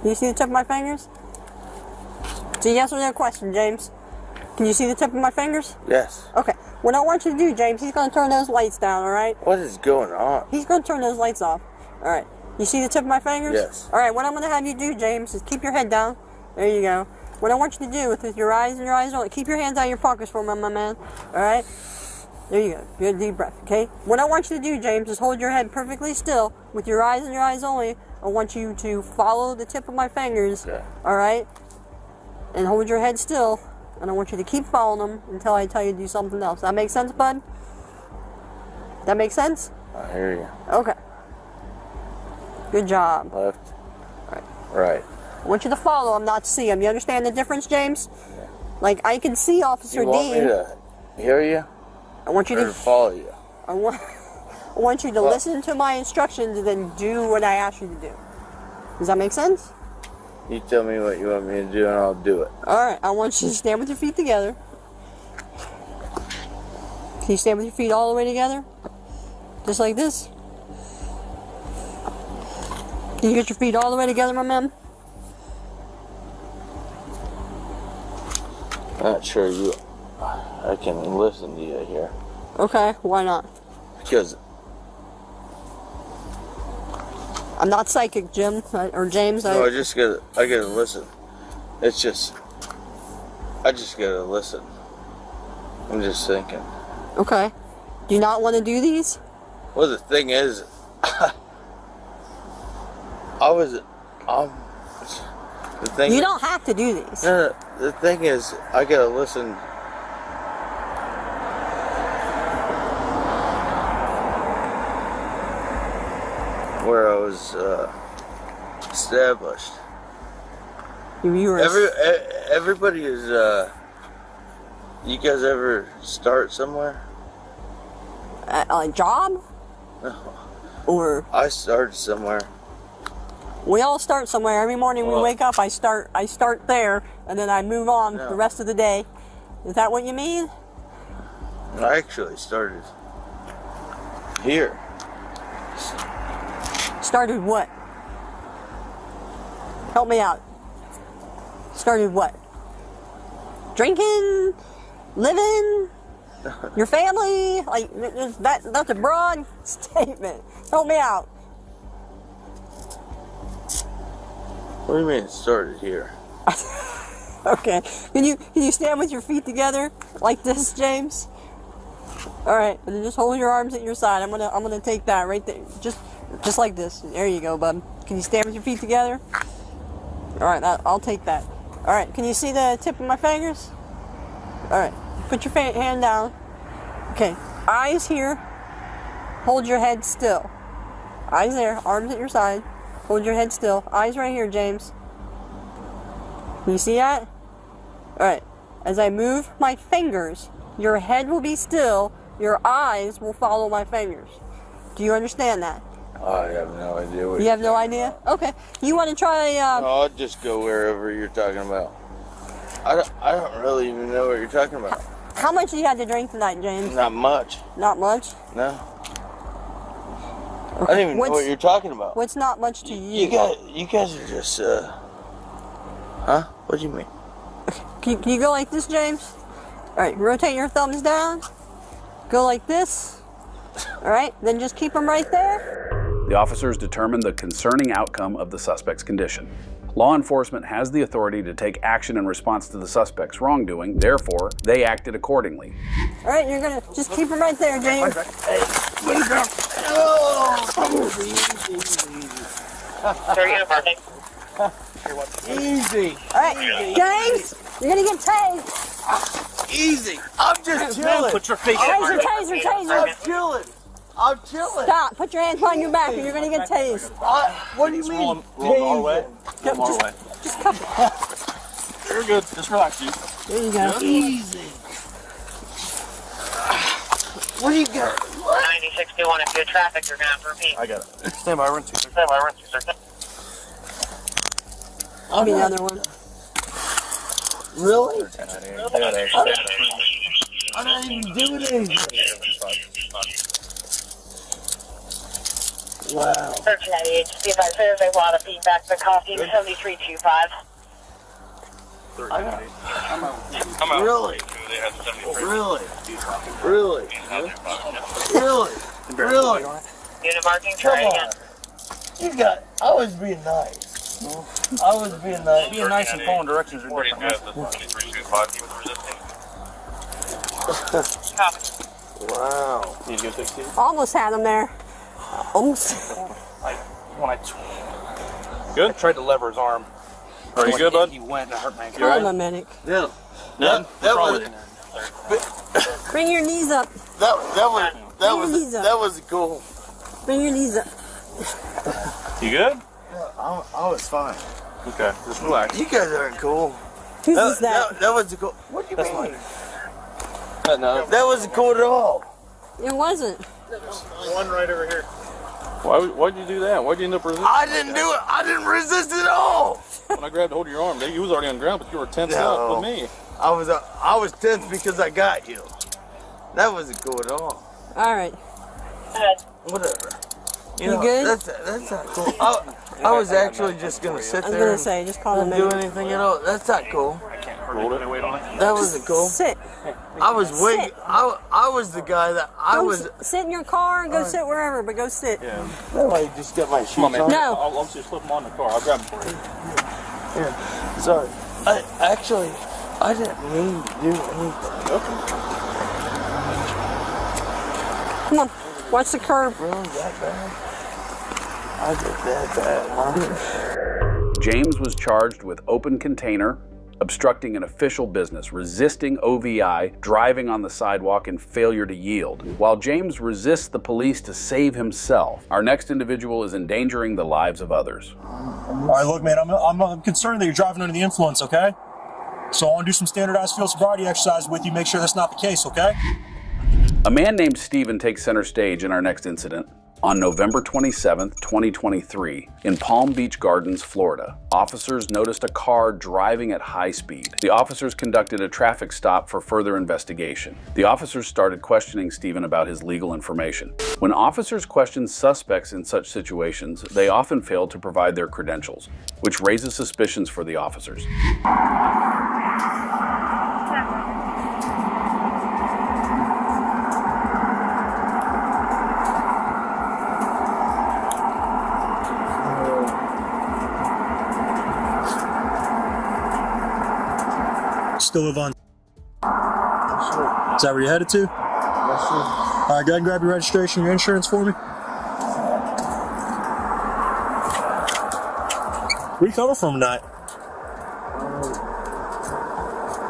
S10: Can you see the tip of my fingers? It's a yes or no question, James. Can you see the tip of my fingers?
S9: Yes.
S10: Okay. What I want you to do, James, he's going to turn those lights down, all right?
S9: What is going on?
S10: He's going to turn those lights off. All right. You see the tip of my fingers?
S9: Yes.
S10: All right, what I'm going to have you do, James, is keep your head down. There you go. What I want you to do with your eyes and your eyes only, keep your hands out of your pockets for me, my man. All right? There you go. Good deep breath, okay? What I want you to do, James, is hold your head perfectly still with your eyes and your eyes only. I want you to follow the tip of my fingers, all right? And hold your head still, and I want you to keep following them until I tell you to do something else. That make sense, bud? That make sense?
S9: I hear you.
S10: Okay. Good job.
S9: Left. Right.
S10: I want you to follow them, not see them. You understand the difference, James?
S9: Yeah.
S10: Like, I can see Officer
S9: You want
S10: Dean.
S9: me to hear you?
S10: I want you
S9: or
S10: to
S9: follow you.
S10: I want you to listen to my instructions and then do what I ask you to do. Does that make sense?
S9: You tell me what you want me to do and I'll do it.
S10: Alright, I want you to stand with your feet together. Can you stand with your feet all the way together? Just like this? Can you get your feet all the way together, my man?
S9: Not sure I can listen to you here.
S10: Okay, why not?
S9: Because
S10: I'm not psychic, Jim, or James.
S9: no, I gotta listen. It's just, I just gotta listen. I'm just thinking.
S10: Okay. Do you not want to do these?
S9: Well, the thing is,
S10: You don't have to do these.
S9: No, the thing is, I gotta listen. Where I was established.
S10: You were
S9: everybody is. You guys ever start somewhere?
S10: A job?
S9: No.
S10: Or
S9: I started somewhere.
S10: we all start somewhere. Every morning we wake up, I start there, and then I move on the rest of the day. Is that what you mean?
S9: I actually started here.
S10: Started what? Help me out. Started what? Drinking? Living? Your family? Like, that's a broad statement. Help me out.
S9: What do you mean it started here?
S10: Okay. Can you stand with your feet together like this, James? All right. And then just hold your arms at your side. I'm gonna take that right there. Just like this. There you go, bud. Can you stand with your feet together? All right. I'll take that. All right. Can you see the tip of my fingers? All right. Put your hand down. Okay. Eyes here. Hold your head still. Eyes there. Arms at your side. Hold your head still. Eyes right here, James. Can you see that? Alright. As I move my fingers, your head will be still. Your eyes will follow my fingers. Do you understand that?
S9: I have no idea what
S10: you have no idea? Okay. You want to try...
S9: No, I'll just go wherever you're talking about. I don't really even know what you're talking about.
S10: How much you had to drink tonight, James?
S9: Not much.
S10: Not much?
S9: No. I don't even know what you're talking about.
S10: What's not much to you?
S9: You guys are just, huh? What do you mean?
S10: Can you go like this, James? Alright, rotate your thumbs down. Go like this. Alright, then just keep them right there.
S3: The officers determined the concerning outcome of the suspect's condition. Law enforcement has the authority to take action in response to the suspect's wrongdoing, therefore, they acted accordingly.
S10: Alright, you're gonna just keep them right there, James.
S9: Hey, what are you doing? Easy.
S10: Alright, James, you're gonna get tased.
S9: Easy. I'm just chilling.
S8: Put your face
S10: Taser.
S9: I'm chilling.
S10: Stop. Put your hands behind your back or you're going to get tased.
S9: What do you mean?
S8: Roll our way.
S10: Just cup it.
S8: You're good. Just relax, you.
S10: There you go.
S9: Easy. What do you got?
S11: 9621, if you have traffic, you're going to have to repeat.
S8: I got it. Stand by, run two, sir.
S11: Stand by, run two, sir.
S10: I'll be another one.
S9: Really?
S8: I
S9: I'm not even doing anything. Wow.
S12: 1398, just be advised, there's a lot of feedback. The coffee 7325.
S9: I'm out. Really? Really? Really? Really? Really?
S11: Unit marking, try it again.
S9: I was being nice. I was being nice.
S13: Being nice and following directions are different.
S9: Wow.
S13: Need to go take Steve?
S10: Almost had him there. Almost.
S13: Good? I tried to lever his arm. Are you good, bud?
S5: He went and hurt my ankle.
S10: Call him a medic.
S9: Yeah.
S13: None?
S9: That
S13: What's wrong
S9: was.
S13: with you?
S10: Bring your knees up.
S9: That was cool.
S10: Bring your knees up.
S13: You good?
S9: I was fine.
S13: Okay, just relax.
S9: You guys aren't cool.
S10: Who's is that?
S9: That wasn't cool. What do you mean?
S13: No.
S9: That wasn't cool at all.
S10: It wasn't.
S8: One right over here.
S13: Why'd you do that? Why'd you end up resisting?
S9: I didn't do it. I didn't resist at all.
S13: When I grabbed hold of your arm, you was already on the ground, but you were tense up with me.
S9: I was tense because I got you. That wasn't cool at all.
S10: All right.
S9: Whatever.
S10: You good?
S9: That's not cool. I was actually just gonna sit
S10: I was
S9: there
S10: gonna
S9: and
S10: say, just call him a
S9: do
S10: medic.
S9: anything at all. That's not cool.
S13: Hold it.
S9: That wasn't cool.
S10: Sit.
S9: I was waiting. I was the guy that I
S10: Go
S9: was.
S10: sit in your car and go sit wherever, but go sit.
S13: Yeah.
S9: I just got my shoes
S13: Come on, man.
S9: on.
S10: No.
S13: I'll just slip them on the car. I'll grab them for you.
S9: Yeah. Sorry. I didn't mean to do anything.
S13: Okay.
S10: Come on. Watch the curb.
S9: Really that bad? I did that bad, huh?
S3: James was charged with open container, obstructing an official business, resisting OVI, driving on the sidewalk, and failure to yield. While James resists the police to save himself, our next individual is endangering the lives of others.
S14: All right, look, man, I'm concerned that you're driving under the influence, okay? So I want to do some standardized field sobriety exercise with you, make sure that's not the case, okay?
S3: A man named Steven takes center stage in our next incident. On November 27, 2023, in Palm Beach Gardens, Florida, officers noticed a car driving at high speed. The officers conducted a traffic stop for further investigation. The officers started questioning Steven about his legal information. When officers question suspects in such situations, they often fail to provide their credentials, which raises suspicions for the officers.
S14: Still live on. Is that where you're headed to?
S9: Yes, sir.
S14: All right, go ahead and grab your registration, your insurance for me. Where you coming from tonight?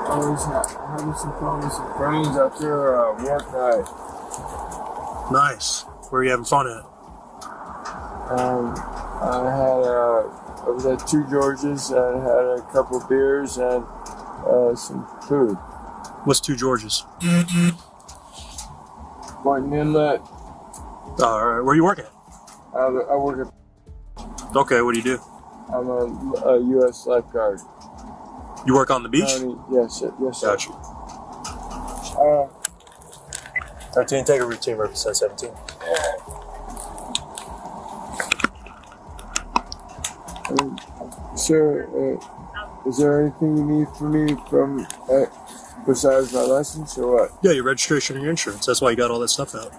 S9: I was having some fun with some friends after work night.
S14: Nice. Where are you having fun at?
S9: I was at Two Georges and had a couple beers and some food.
S14: What's Two Georges?
S9: Martin Inlet.
S14: All right, where are you working?
S9: I work at.
S14: Okay, what do you do?
S9: I'm a U.S. lifeguard.
S14: You work on the beach?
S9: Yes, sir. Yes, sir.
S14: Got you. 13, take a routine represent 17.
S9: Sir, is there anything you need from me from besides my license or what?
S14: Yeah, your registration and your insurance. That's why you got all that stuff out.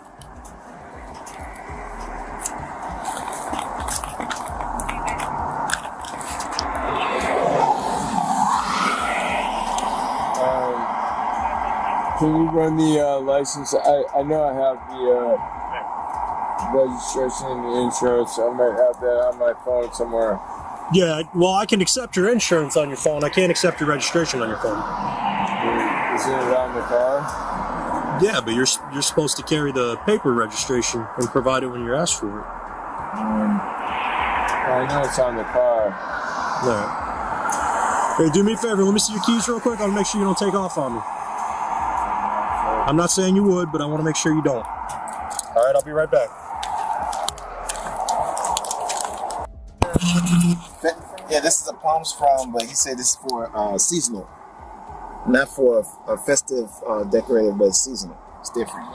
S9: Can you run the license? I know I have the registration and the insurance. I might have that on my phone somewhere.
S14: Yeah, well, I can accept your insurance on your phone. I can't accept your registration on your phone.
S9: Isn't it on the car?
S14: Yeah, but you're supposed to carry the paper registration and provide it when you're asked for it.
S9: I know it's on the car.
S14: All right. Hey, do me a favor. Let me see your keys real quick. I'll make sure you don't take off on me. I'm not saying you would, but I want to make sure you don't. All right, I'll be right back.
S15: Yeah, this is a Palm Springs, but he said this is for seasonal, not for a festive decorated, but it's seasonal. It's different.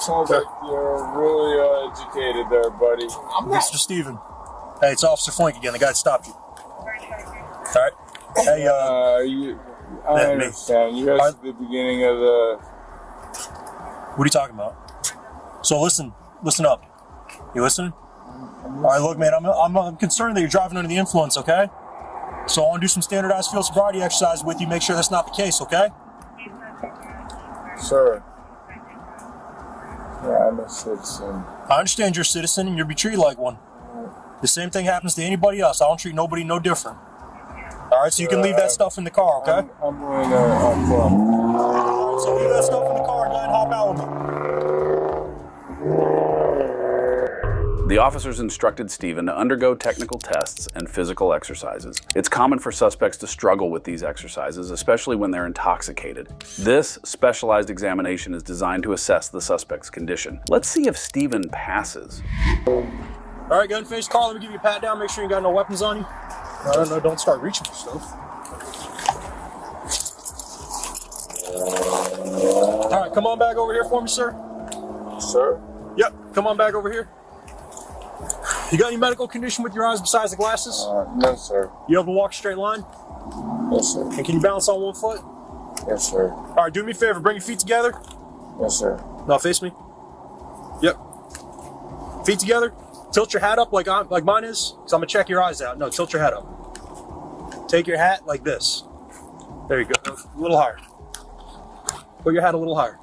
S9: Sounds like you're really educated there, buddy.
S14: Mr. Steven. Hey, it's Officer Flink again. The guy that stopped you. All right. Hey,
S9: I understand. You guys at the beginning of the...
S14: What are you talking about? So listen up. You listening? All right, look, man, I'm concerned that you're driving under the influence, okay? So I want to do some standardized field sobriety exercise with you, make sure that's not the case, okay?
S9: Sir. Yeah, I'm a citizen.
S14: I understand you're a citizen and you'll be treated like one. The same thing happens to anybody else. I don't treat nobody no different. All right, so you can leave that stuff in the car, okay?
S9: I'm wearing a club.
S14: All right, so leave that stuff in the car and go ahead and hop out with me.
S3: The officers instructed Stephen to undergo technical tests and physical exercises. It's common for suspects to struggle with these exercises, especially when they're intoxicated. This specialized examination is designed to assess the suspect's condition. Let's see if Stephen passes.
S14: All right, go ahead and finish the car. Let me give you a pat down. Make sure you got no weapons on you. No, don't start reaching for stuff. All right, come on back over here for me, sir.
S9: Sir?
S14: Yep, come on back over here. You got any medical condition with your eyes besides the glasses?
S9: No, sir.
S14: You able to walk a straight line?
S9: Yes, sir.
S14: And can you balance on one foot?
S9: Yes, sir.
S14: All right, do me a favor. Bring your feet together.
S9: Yes, sir.
S14: No, face me. Yep. Feet together. Tilt your hat up like mine is, because I'm going to check your eyes out. No, tilt your hat up. Take your hat like this. There you go. A little higher. Put your hat a little higher.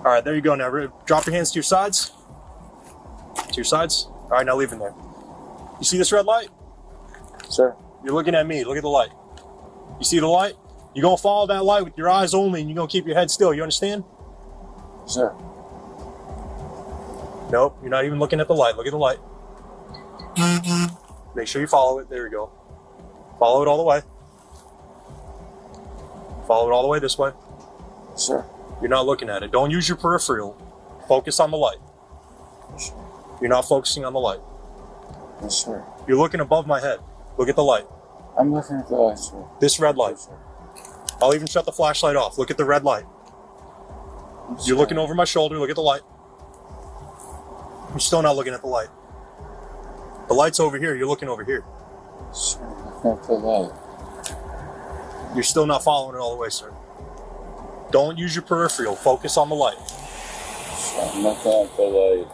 S14: All right, there you go. Now drop your hands to your sides. To your sides. All right, now leave them there. You see this red light?
S9: Sir.
S14: You're looking at me. Look at the light. You see the light? You're going to follow that light with your eyes only, and you're going to keep your head still. You understand?
S9: Sir.
S14: Nope, you're not even looking at the light. Look at the light. Make sure you follow it. There you go. Follow it all the way. Follow it all the way this way.
S9: Sir.
S14: You're not looking at it. Don't use your peripheral. Focus on the light.
S9: Yes, sir.
S14: You're not focusing on the light.
S9: Yes, sir.
S14: You're looking above my head. Look at the light.
S9: I'm looking at the light, sir.
S14: This red light.
S9: Yes, sir.
S14: I'll even shut the flashlight off. Look at the red light.
S9: Yes,
S14: You're
S9: sir.
S14: looking over my shoulder. Look at the light. You're still not looking at the light. The light's over here. You're looking over here.
S9: Sir, looking at the light.
S14: You're still not following it all the way, sir. Don't use your peripheral. Focus on the light.
S9: Sir, I'm looking at the light.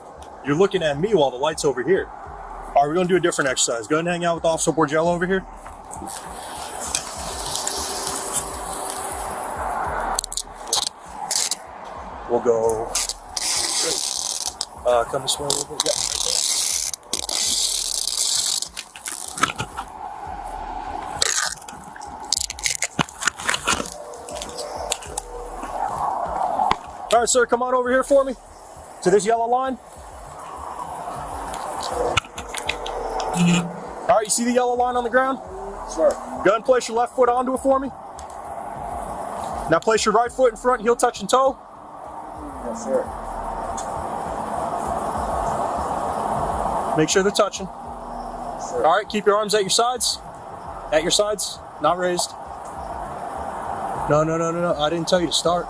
S14: You're looking at me while the light's over here. All right, we're going to do a different exercise. Go ahead and hang out with Officer Borgello over here. We'll go. Come this way a little bit. Yeah, All right, sir, come on over here for me. To this yellow line. All right, you see the yellow line on the ground?
S9: Sir.
S14: Go ahead and place your left foot onto it for me. Now place your right foot in front, heel touching toe.
S9: Yes, sir.
S14: Make sure they're touching.
S9: Sir.
S14: All right, keep your arms at your sides. At your sides, not raised. No. I didn't tell you to start.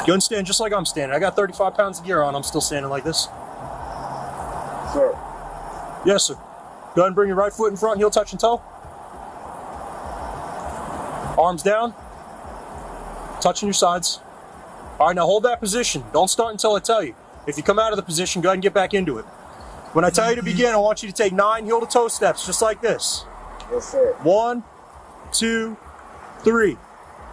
S14: You understand, just like I'm standing. I got 35 pounds of gear on. I'm still standing like this.
S9: Sir.
S14: Yes, sir. Go ahead and bring your right foot in front, heel touching toe. Arms down. Touching your sides. All right, now hold that position. Don't start until I tell you. If you come out of the position, go ahead and get back into it. When I tell you to begin, I want you to take 9 heel-to-toe steps, just like this.
S9: Yes, sir.
S14: 1, 2, 3.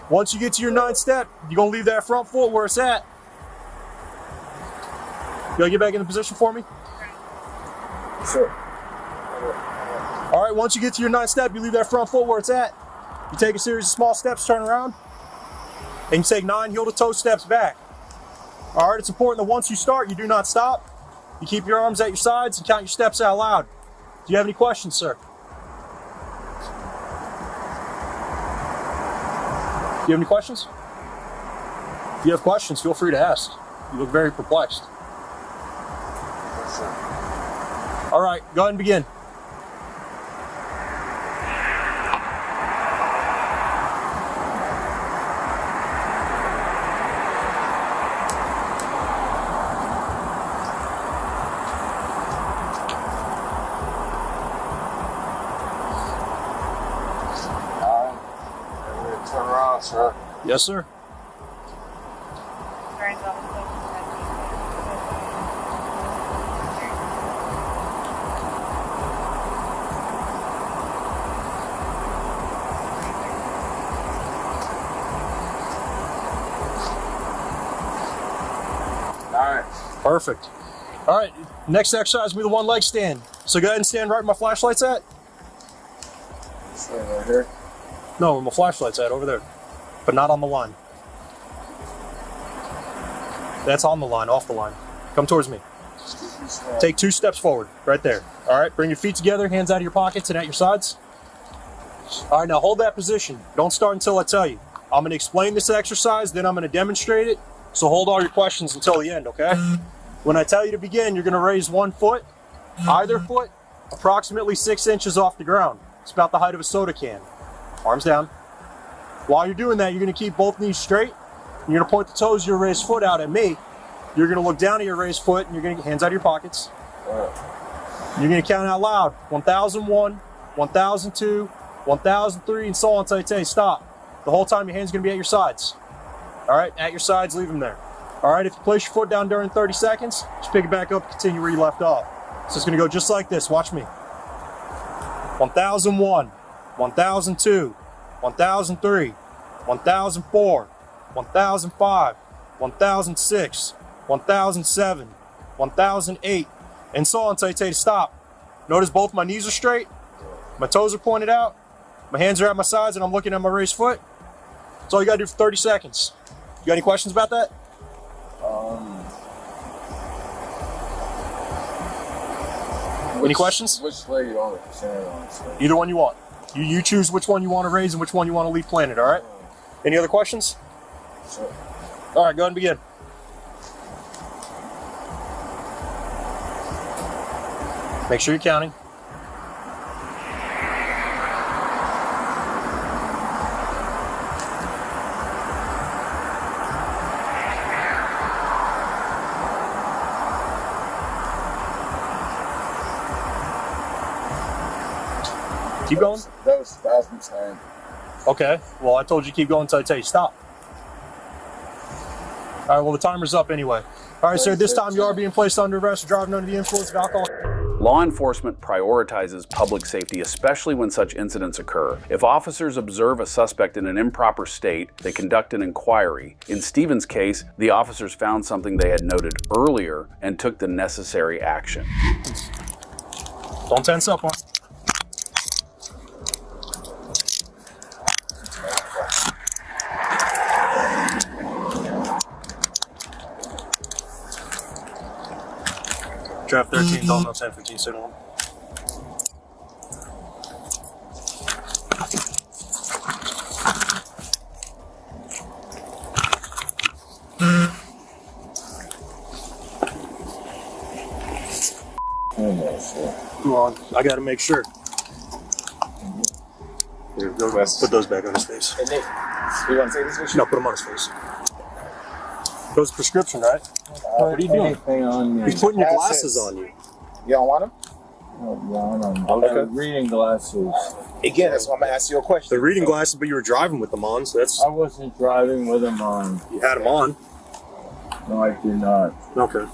S14: Once you get to your 9th step, you're going to leave that front foot where it's at. You going to get back in the position for me?
S9: Sir.
S14: All right, once you get to your 9th step, you leave that front foot where it's at. You take a series of small steps, turn around, and you take 9 heel-to-toe steps back. All right, it's important that once you start, you do not stop. You keep your arms at your sides and count your steps out loud. Do you have any questions, sir? Do you have any questions? If you have questions, feel free to ask. You look very perplexed.
S9: Yes, sir.
S14: All right, go ahead and begin.
S9: Turn around, sir.
S14: Yes, sir.
S15: right.
S14: Perfect. All right, next exercise will be the one leg stand. So go ahead and stand right where my flashlight's at.
S15: Stand right here.
S14: No, where my flashlight's at, over there. But not on the line. That's on the line, off the line. Come towards me. Take 2 steps forward, right there. All right, bring your feet together, hands out of your pockets and at your sides. All right, now hold that position. Don't start until I tell you. I'm gonna explain this exercise, then I'm gonna demonstrate it. So hold all your questions until the end, okay? When I tell you to begin, you're gonna raise 1 foot, either foot, approximately 6 inches off the ground. It's about the height of a soda can. Arms down. While you're doing that, you're gonna keep both knees straight. You're gonna point the toes of your raised foot out at me. You're gonna look down at your raised foot and you're gonna get hands out of your pockets. You're gonna count out loud. 1001, 1002, 1003, and so on until I tell you stop. The whole time your hand's gonna be at your sides. All right, at your sides, leave them there. All right, if you place your foot down during 30 seconds, just pick it back up and continue where you left off. So it's gonna go just like this, watch me. 1001, 1002, 1003, 1004, 1005, 1006, 1007, 1008, and so on until I tell you to stop. Notice both my knees are straight, my toes are pointed out, my hands are at my sides, and I'm looking at my raised foot. That's all you gotta do for 30 seconds. You got any questions about that? Any questions?
S9: Which leg you want to stand on? So.
S14: Either one you want. You choose which one you want to raise and which one you want to leave planted, all right? Any other questions?
S9: Sure.
S14: All right, go ahead and begin. Make sure you're counting. Keep going.
S9: That was 1,010.
S14: Okay, well, I told you keep going until I tell you stop. All right, well, the timer's up anyway. All right, sir, this time you are being placed under arrest for driving under the influence of alcohol.
S3: Law enforcement prioritizes public safety, especially when such incidents occur. If officers observe a suspect in an improper state, they conduct an inquiry. In Stephen's case, the officers found something they had noted earlier and took the necessary action.
S14: Don't tense up, huh? Draft 13, don't know 10, 15, sit on. Come on, I gotta make sure. Here, go, put those back on his face.
S15: Hey, Nick, you want to say this with you?
S14: No, put them on his face. Those prescription, right? What are you doing? He's putting your glasses on you.
S15: You don't want them?
S9: Okay. Reading glasses.
S15: Again, that's why I'm going to ask you a question.
S14: They're reading glasses, but you were driving with them on, so that's...
S9: I wasn't driving with them on.
S14: You had them on.
S9: No, I did not.
S14: Okay.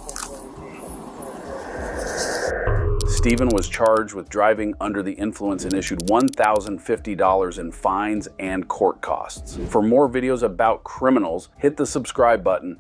S3: Stephen was charged with driving under the influence and issued $1,050 in fines and court costs. For more videos about criminals, hit the subscribe button